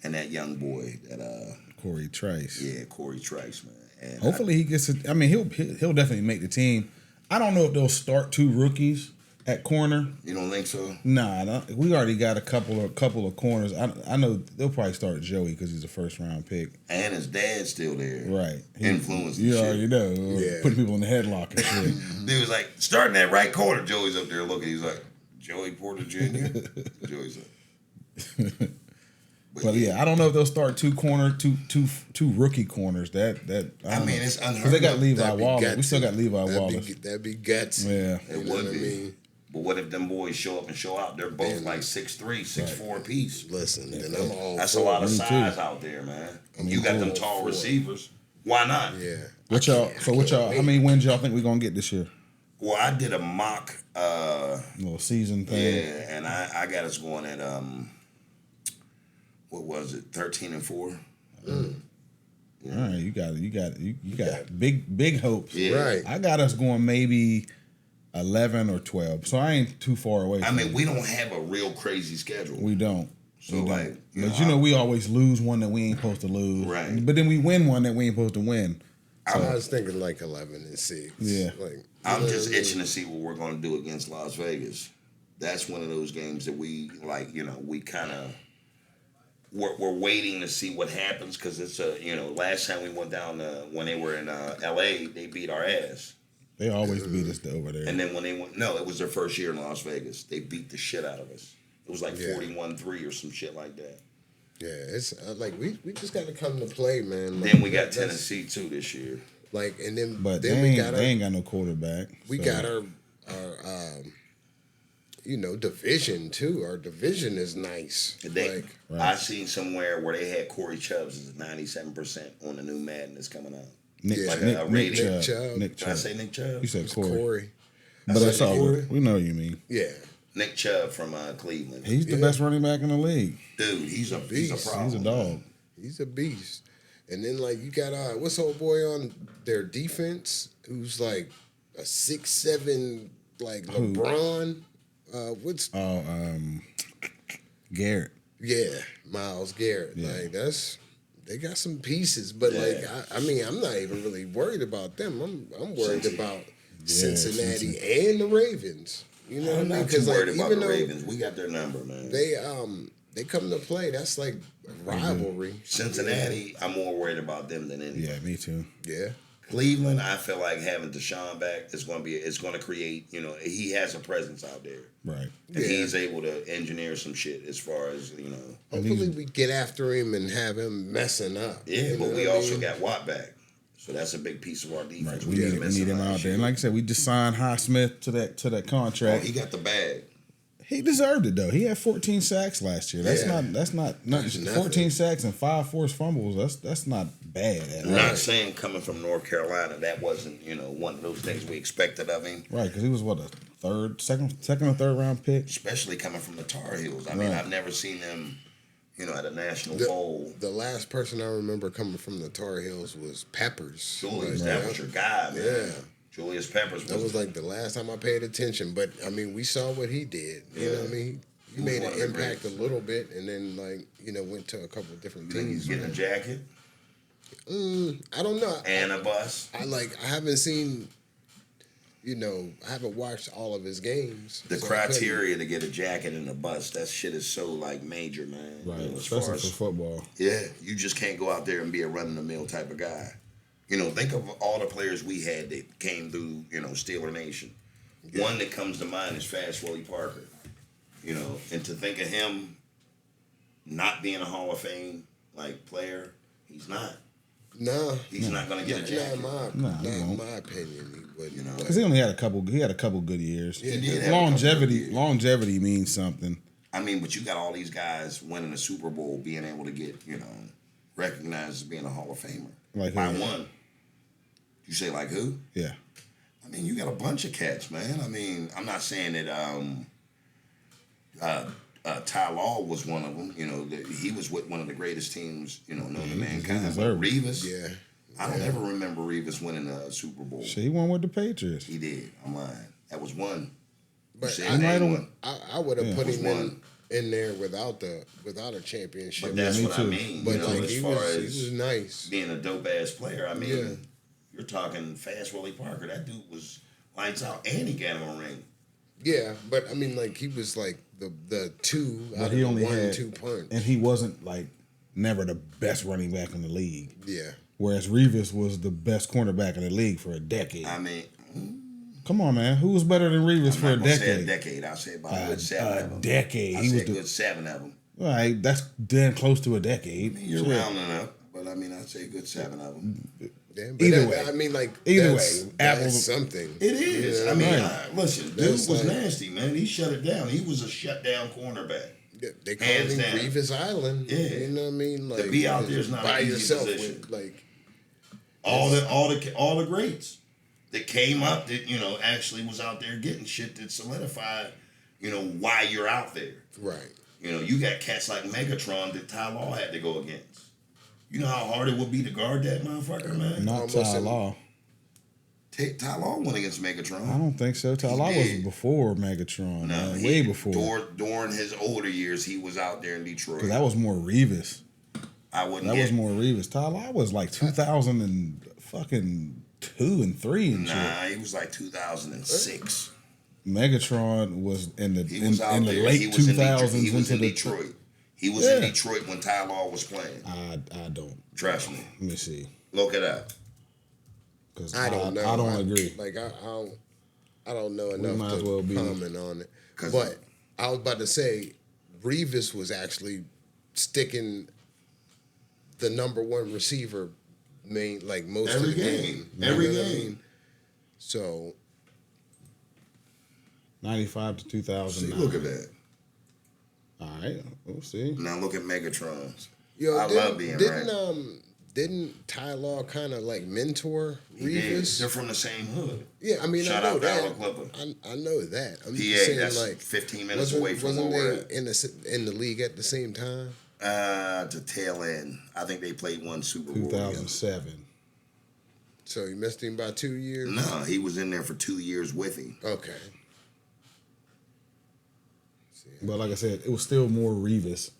and that young boy that Corey Trice. yeah, Corey Trice, man. And Hopefully he gets it. I mean, he'll definitely make the team. I don't know if they'll start two rookies at corner. you don't think so? Nah, we already got a couple of corners. I know they'll probably start Joey because he's a first round pick. And his dad's still there. Right. Influence and You shit. already know. Yeah. Putting people in the headlock and shit. Dude was like, starting that right corner. Joey's up there looking. He's like, Joey Porter Jr. Joey's like, But yeah, I don't know if they'll start two rookie corners. That I I mean, know. it's 'Cause unheard they got of. Levi That'd be Wallace. We gutsy. still got Levi Wallace. That'd be gutsy. Yeah. It You know would what I be. mean? But what if them boys show up and show out? They're both Man. like 6'3", 4 apiece. Listen, then I'm all That's for a lot of Me size too. out there, man. You got them all tall for it. receivers. Why not? Yeah. What I y'all? can't- So I what can't y'all? wait. How many wins y'all think we're gonna get this year? Well, I did a mock, Little season yeah, thing. and I got us going at what was it, 13-4? All right, you got big hopes. Yeah. Right. I got us going maybe 11 or 12. So I ain't too far away. I from mean, it. we don't have a real crazy schedule. we don't. So, We don't. like, you but know, we always lose one that we ain't supposed to lose. Right. But then we win one that we ain't supposed to win. I was thinking like 11-6. Yeah. Like, I'm you know just what I mean? itching to see what we're going to do against Las Vegas. That's one of those games that we like. You know, we kind of we're waiting to see what happens because it's last time we went down when they were in L.A. they beat our ass, They always beat us over there. and then when they went it was their first year in Las Vegas. They beat the shit out of us. It was like Yeah. 41-3 or some shit like that. Yeah, it's like we just got to come to play, man. Like, Then we got Tennessee too this year. like, and then But then they ain't got no quarterback. we so. got our division too. Our division is nice. They, Like, I seen somewhere where they had Corey Chubbs as 97% on the new Madden that's coming out. Nick, Yeah. Like Nick, a Nick rating. Chubb. Nick Did I Chubb. say Nick Chubb? You said it's Corey. Corey. But said that's all. Corey. We know what you mean. Yeah, Nick Chubb from Cleveland. He's the best running back in the league. Dude, he's a beast. problem. He's a dog. he's a beast. And then like you got what's old boy on their defense who's like a 6'7" like Who? LeBron. What's Garrett. yeah, Miles Garrett. Yeah. Like they got some pieces, but like I mean I'm not even really worried about them. I'm worried about Cincinnati and the Ravens. You know I'm what I mean? not too worried like about even the though Ravens. We got their number, man. they come to play, that's like rivalry. Cincinnati, I'm more worried about them than anything. Yeah, me too. Yeah. Cleveland, I feel like having Deshaun back is going to create. He has a presence out there, Right. and he's able to engineer some shit as far as Hopefully we get after him and have him messing up. Yeah, You know but we what I also mean? got Watt back, so that's a big piece of our defense. Right. We need him out there. And like I said, we just signed Highsmith to that contract. He got the bag. He deserved it though. He had 14 sacks last year. That's Yeah. not nothing. 14 sacks and 5 forced fumbles. That's not bad at all. Not saying coming from North Carolina, that wasn't one of those things we expected of him. Right, because he was second or third round pick. Especially coming from the Tar Heels. I mean, Right. I've never seen them, at a national bowl. The last person I remember coming from the Tar Heels was Peppers. Julius, Like, that was your guy, man. Yeah. Julius Peppers That was like the last time I paid attention. But I mean, we saw what he did. You know what I mean? He made one an of the impact a greats. little bit, and then went to a couple of different You think he's teams. getting a jacket I don't know. and a bus? I haven't seen. I haven't watched all of his games. The so I criteria to get a jacket and a bus, that shit is so major, man. Right, As far especially as for football. yeah, you just can't go out there and be a run of the mill type of guy. Think of all the players we had that came through, Steeler Nation. Yeah. One that comes to mind is Fast Willie Parker. And to think of him not being a Hall of Fame player, he's not. No, He's not going to get a jacket. Not in my opinion, he wouldn't. Because he only had a couple good years. He did have a couple good years. Longevity means something. I mean, but you got all these guys winning a Super Bowl, being able to get, recognized as being a Hall of Famer. Like by who? one. You say like who? Yeah. I mean, you got a bunch of cats, man. I mean, I'm not saying that Ty Law was one of them. That he was with one of the greatest teams, known to mankind. deserved it. Revis, Yeah. I don't ever remember Revis winning a Super Bowl. Shit, he won with the Patriots. He did. I'm lying. That was one. But You said name one. I would have put was him one. in there without a championship. But that's me what too. I mean. But as he far was as nice. being a dope ass player, I mean, Yeah. you're talking Fast Willie Parker. That dude was lights out, and he got him a ring. Yeah, but I mean, he was the two But out he of only the 1 had 2 punch. and he wasn't never the best running back in the league. Yeah. Whereas Revis was the best cornerback in the league for a decade. I mean, Come on, man. Who was better than Revis I'm for a not gonna say a decade? decade. I'll say about a good 7 of them. Decade. I'll He say was a good 7 of them. All right, that's damn close to a decade. You're Shit. rounding up, but I mean, I'd say a good 7 of them. Yeah, but Either that- way. I mean, Either that's, way, that's apples- something. It is. You know I what mean, Right. listen, dude That's was like- nasty, man. He shut it down. He was a shutdown cornerback. They call Hands him down. Revis Island. Yeah. You know what I mean? To be out there is not by an easy yourself position. with All the greats that came up that actually was out there getting shit that solidified why you're out there. right. You got cats like Megatron that Ty Law had to go against. You know how hard it would be to guard that motherfucker, man. Not Almost Ty in- Law. Ty Law went against Megatron. I don't think so. Ty He Law was did. before Megatron. No, Man. Way before. During his older years, he was out there in Detroit. Because that was more Revis. I wouldn't. That get, was more Revis. Ty Law was 2000 and fucking 2 and 3 and shit. Nah, he was like 2006. Megatron was in the He was out in the there. late He was in 2000s Detroit. He was into in the Detroit. He was in Yeah. Detroit when Ty Law was playing. I don't. Trust me. Let me see. Look it up. Because I don't know. I don't agree. I don't know enough might as to well be- comment on it. 'Cause- But I was about to say, Revis was actually sticking the number one receiver most Every of the game. game. Every You know what I game. mean? So 95 to See, 2009. look at that. All right, we'll see. Now look at Megatron's. yo, I love being right. Didn't Ty Law kind of like mentor He did. Revis? They're from the same hood. Yeah, I mean, Shout I know out to that. Alan Clipper. I know that. I'm PA, just saying, that's like, 15 minutes away from wasn't where we're they at. in the league at the same time? To tail end. I think they played one Super Bowl. together. 2007. So you missed him by 2 years? No, he was in there for 2 years with him. Okay. But like I said, it was still more Revis.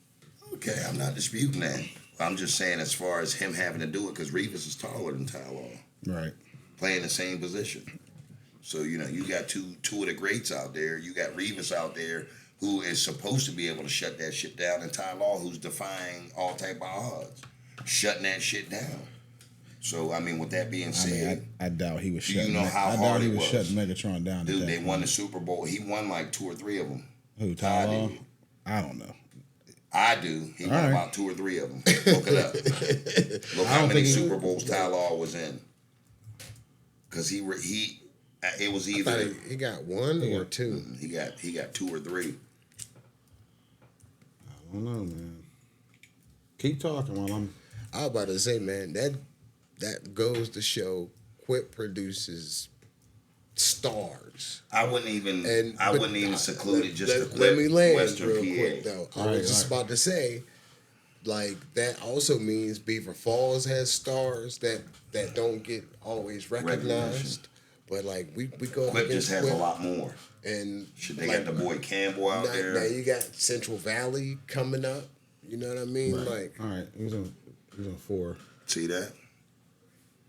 Okay, I'm not disputing that. I'm just saying as far as him having to do it, because Revis is taller than Ty Law, Right. playing the same position. So, you know, you got two of the greats out there. You got Revis out there who is supposed to be able to shut that shit down, and Ty Law who's defying all type of odds, shutting that shit down. So, I mean, with that being said, I doubt he was do you shutting. know how I doubt hard he it was was? shutting Megatron down. Dude, at they that won point. the Super Bowl. He won like 2 or 3 of them. Who? Ty Law? did. I don't know. I do. He All won right. about 2 or 3 of them. Look it up. Look I how don't many think he- Super Bowls Ty Law was in. Because it was I either thought he got one or two. he got 2 or 3. I don't know, man. Keep talking while I'm. I was about to say, man, that goes to show Quip produces stars. I wouldn't even seclude it just to let clip me land Western real PA. quick though. I Right, was just about to say, like that also means Beaver Falls has stars that don't get always recognized. Recognition. But like we go up Quip against just has Quip, a lot more. and Shit, they like, got the boy Campbell out now there. you got Central Valley coming up. You know what I mean? Right. Like All right, he was in 4. See that?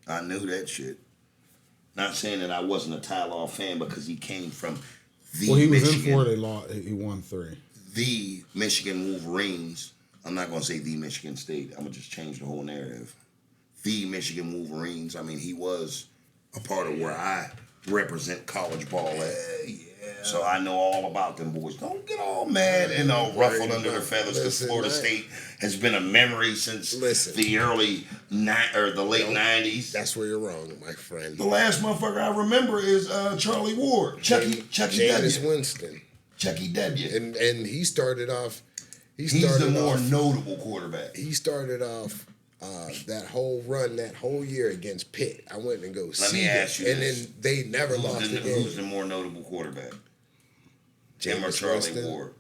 I knew that shit. Not saying that I wasn't a Ty Law fan because he came from the Well, he was Michigan. in 4. They lost. He won 3. The Michigan Wolverines. I'm not going to say the Michigan State. I'm going to just change the whole narrative. The Michigan Wolverines. I mean, he was a part of where I represent college ball at. So I know all about them boys. Don't get all mad and all ruffled under the feathers because Listen, Florida man. State has been a memory since Listen. the early the late 90s. that's where you're wrong, my friend. The last motherfucker I remember is Charlie Ward. Chucky Jameis W. Winston. Chucky W. And he started off. He's the more notable quarterback. He started off that whole run, that whole year against Pitt. I went and go see me ask you and this. then they never lost again. Who's the more notable quarterback? Him or Jameis Charlie Winston. Ward?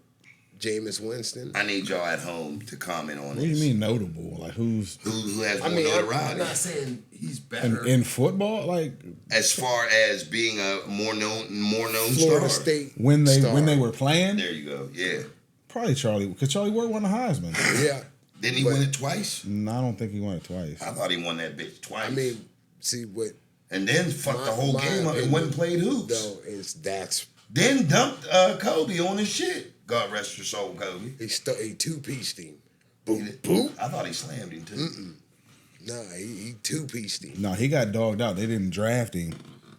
Jameis Winston. I need y'all at home to comment on What do this. you mean notable? Like who's Who has more I mean, I'm notoriety? not saying he's better. in football? Like As far as being a more known Florida star. State when star. they were playing? There you go. Yeah. Probably Charlie, because Charlie Ward won the Heisman. Yeah. Didn't he But- win it twice? No, I don't think he won it twice. I thought he won that bitch twice. I mean, see what and then fucked the whole game up and went and played hoops. though is that's Then dumped Kobe on his shit. God rest your soul, Kobe. he two-pieced him. He Boop, did- boop. I thought he slammed him too. Nah, he two-pieced him. No, he got dogged out. They didn't draft him.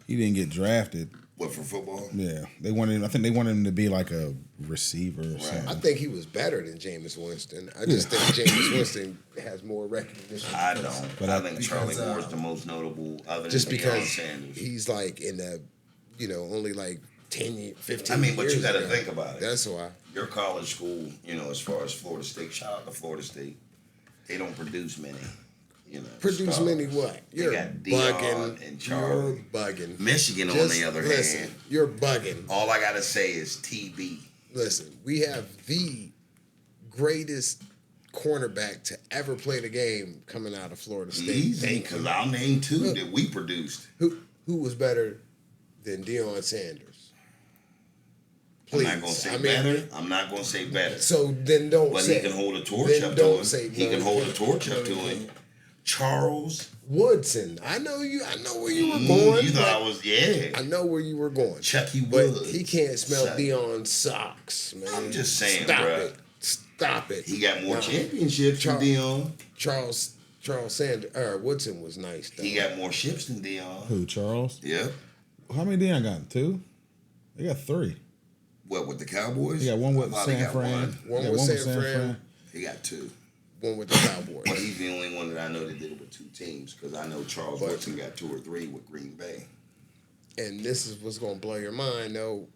He didn't get drafted. What, for football? Yeah, they wanted. I think they wanted him to be like a receiver or I something. think he was better than Jameis Winston. I just think Jameis Winston has more recognition. I don't. But I I- think Charlie Moore's the most notable other Just than because Deion Sanders. he's like in the, only like 10, 15 I mean, but you years got to ago. think about it. That's why. Your college school, as far as Florida State, shout out to Florida State. They don't produce many, Produce stars. many what? They You're got Deion bugging. and You're Charlie. bugging. Michigan, on Just the other listen, hand, you're bugging. all I got to say is TB. Listen, we have the greatest cornerback to ever play the game coming out of Florida State. Easy, Thank because you. I'll name 2 that we produced. Who was better than Deion Sanders? I'm Please. not going to say I mean, better. I'm not going to say better. So then don't But say. he can hold a torch then up to don't him. say He no, can hold a can't. torch up to him. Charles. Woodson. I know where you were going. You thought but I was, yeah. I know where you were going. Chucky But Woods. he can't smell Son. Deion's socks, man. I'm just saying, Stop bruh. it. Stop it. He got more Nah. championships than Deion. Charles Sanders, Woodson was nice though. He got more ships than Deion. Who, Charles? Yep. How many Deion got? 2? They got 3. What, with the Cowboys? He got one with I thought he San got Fran. one. One Yeah, with San Fran. He got 2. One with the Cowboys. But he's the only one that I know that did it with 2 teams because I know Charles Woodson got 2 or 3 with Green Bay. And this is what's going to blow your mind, though.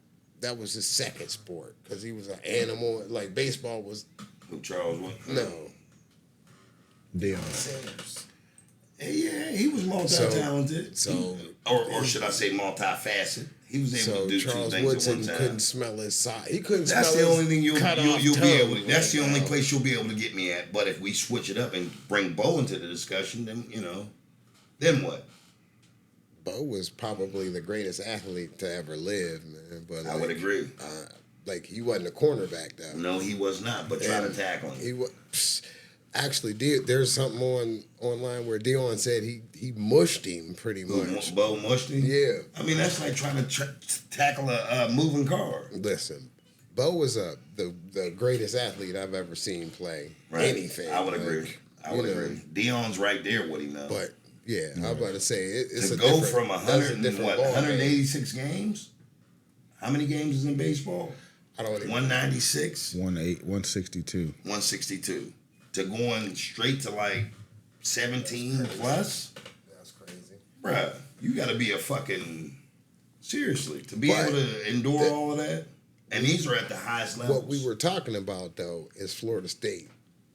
That was his second sport because he was an animal. Like baseball was. Who, Charles Woodson? No. Deion Sanders. Yeah, he was multi-talented. Or should I say multifaceted? He was able to do Charles 2 things Woodson at one time. couldn't smell his side. He couldn't That's smell the only his thing you'll cut-off be able to. tongue That's the right only now. place you'll be able to get me at. But if we switch it up and bring Bo into the discussion, then then what? Bo was probably the greatest athlete to ever live, man. But I would agree. Like he wasn't a cornerback though. No, he was not. But try to And tackle him. He was. Actually, there's something online where Deion said he mushed him pretty much. Bo mushed him? Yeah. I mean, that's like trying to tackle a moving car. Listen, Bo was the greatest athlete I've ever seen play anything. I would agree. I would agree. Deion's right there with him now. But yeah, I was about to say it's to a go different- from that's a different ball game. 186 games? How many games is in baseball? I don't even 196? 162. 162. To going straight to like 17 plus? That's crazy. Bruh, you got to be a fucking... Seriously, to be But able to endure all of that? And these are at the highest levels. What we were talking about though is Florida State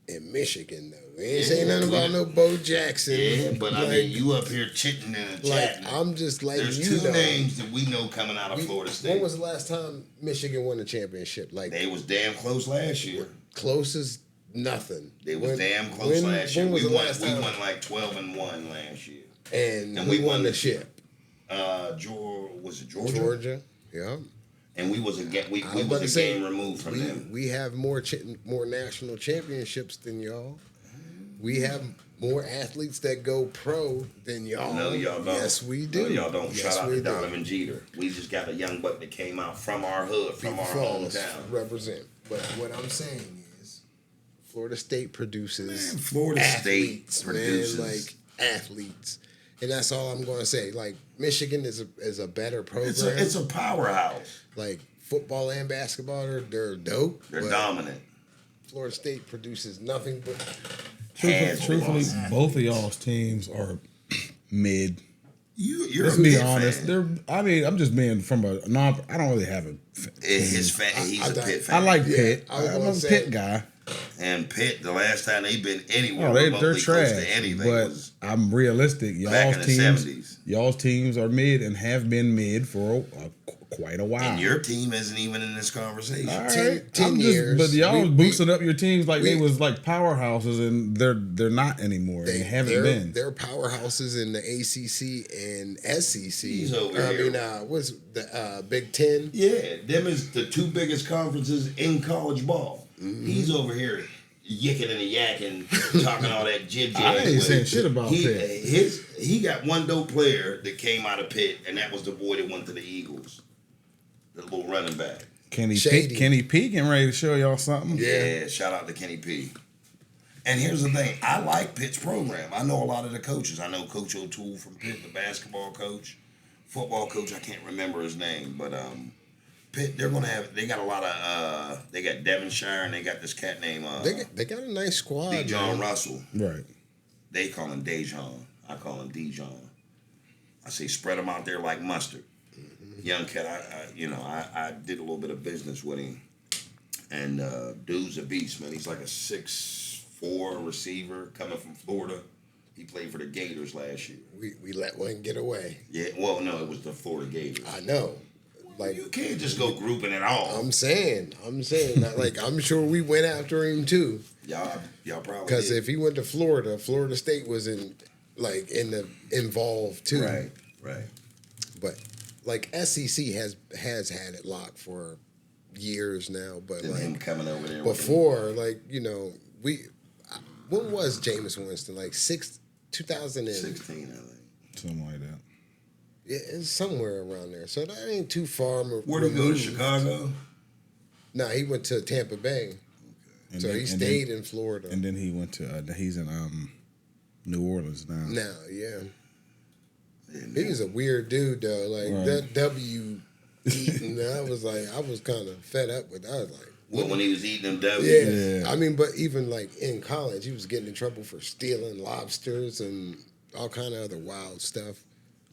and Michigan though. We ain't saying nothing about no Bo Jackson. Yeah, but I Like, mean, you up here chitting and chatting. I'm just letting There's you 2 know. names that we know coming out of Florida State. When was the last time Michigan won a championship? Like They was damn close last year. close as nothing. They was damn close last year. When was We the won last time? like 12-1 last year. And we won the ship. Was it Georgia? Georgia. Yeah. And we was a we I was about was to a say, game removed from them. We have more national championships than y'all. We have more athletes that go pro than y'all. No, y'all don't. Yes, we do. No, y'all don't. Yes, Shout out we to do. Donovan Jeter. We just got a young buck that came out from our hood, from our Falls hometown. represent. But what I'm saying is, Florida State produces Man, Florida athletes, State produces. man, like athletes, and that's all I'm going to say. Like Michigan is a better program. It's a powerhouse. Like football and basketball, they're dope. They're but dominant. Florida State produces nothing but. Truthfully, both of y'all's teams are mid. You're Let's a be Pitt honest. fan. I'm just being from a non. I don't really have a. He's a Pitt fan. I like Pitt. I was I'm gonna a say- Pitt guy. And Pitt, the last time they've been anywhere Oh, they're remotely trash. close to anything But was I'm realistic. back in the 70s. Y'all's teams are mid and have been mid for quite a while. And your team isn't even in this conversation. All right. 10 I'm years. But y'all was We- boosting up your teams like they we- was like powerhouses, and they're not anymore. They haven't been. They're powerhouses in the ACC and SEC. He's over here. What's the Big Ten? Yeah, them is the 2 biggest conferences in college ball. Mm-hmm. He's over here yicking and yakking, talking all that jib I ain't with saying it. shit about Pitt. He got one dope player that came out of Pitt, and that was the boy that went to the Eagles, the little running back. Kenny Shady. P getting ready to show y'all something. Yeah, shout out to Kenny P. And here's the thing, I like Pitt's program. I know a lot of the coaches. I know Coach O'Toole from Pitt, the basketball coach, football coach. I can't remember his name, but Pitt, they got a lot of, they got Devonshire, and they got this cat named They got a nice squad. Dejon man. Russell. Right. They call him Dejon. I call him Dijon. I say spread him out there like mustard. Young cat, I did a little bit of business with him, and dude's a beast, man. He's like a 6'4" receiver coming from Florida. He played for the Gators last year. We let one get away. Yeah, well, no, it was the Florida Gators. I know. Like You can't just go grouping it all. I'm saying, like I'm sure we went after him too. Y'all probably Because did. if he went to Florida, Florida State was involved too. Right. But like SEC has had it locked for years now. But And him like coming over there with him. before, when was Jameis Winston? Like 2000 and 16, I think. Something like that. yeah, it's somewhere around there. So that ain't too far. Where'd he go, to Chicago? No, he went to Tampa Bay. And So then- he and stayed then- in Florida. And then he went to. He's in New Orleans now. Now, yeah. And He was a weird dude though. Like Right. that W eating, I was kind of fed up with that. I was like, Well, when he was eating them devils. Yeah. I mean, but even like in college, he was getting in trouble for stealing lobsters and all kind of other wild stuff.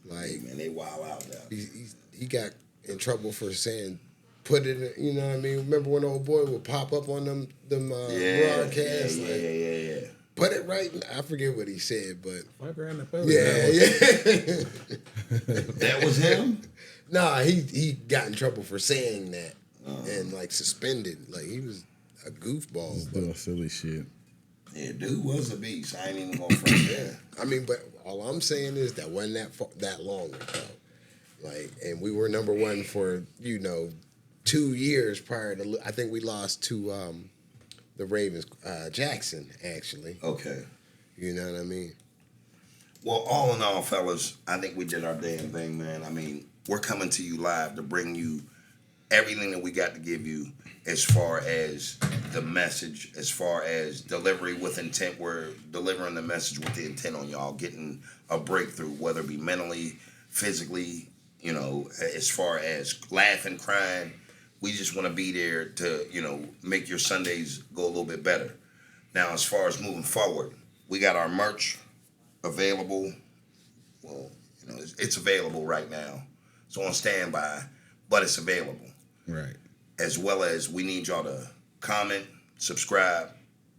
Like, Man, they wild out now. he got in trouble for saying, put it in, you know what I mean? Remember when old boy would pop up on them broadcasts? Yeah. Put it right. I forget what he said, but Right around the yeah. That was him? Nah, he got in trouble for saying that and like suspended. Like he was a goofball. Doing silly shit. Yeah, dude was a beast. I ain't even gonna front there. I mean, but all I'm saying is that wasn't that long ago. Like, and we were number one for 2 years prior to. I think we lost to the Ravens, Jackson actually. Okay. You know what I mean? Well, all in all, fellas, I think we did our damn thing, man. I mean, we're coming to you live to bring you everything that we got to give you as far as the message, as far as delivery with intent. We're delivering the message with the intent on y'all getting a breakthrough, whether it be mentally, physically, as far as laughing, crying. We just want to be there to, make your Sundays go a little bit better. Now, as far as moving forward, we got our merch available. Well, it's available right now. It's on standby, but it's available. Right. As well as we need y'all to comment, subscribe,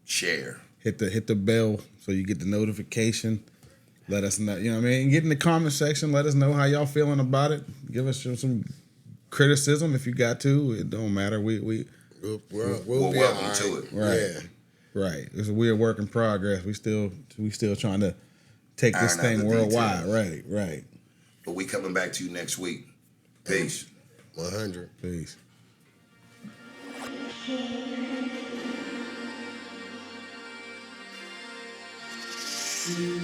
share. Hit the bell so you get the notification. Let us know. You know what I mean? Get in the comment section. Let us know how y'all feeling about it. Give us some criticism if you got to. It don't matter. We'll We're welcome be all right. to it. Right. Yeah. Right. It's a weird work in progress. We still trying to take this Iron out thing the worldwide. details. Right. But we coming back to you next week. Peace. 100. Peace. Thank you.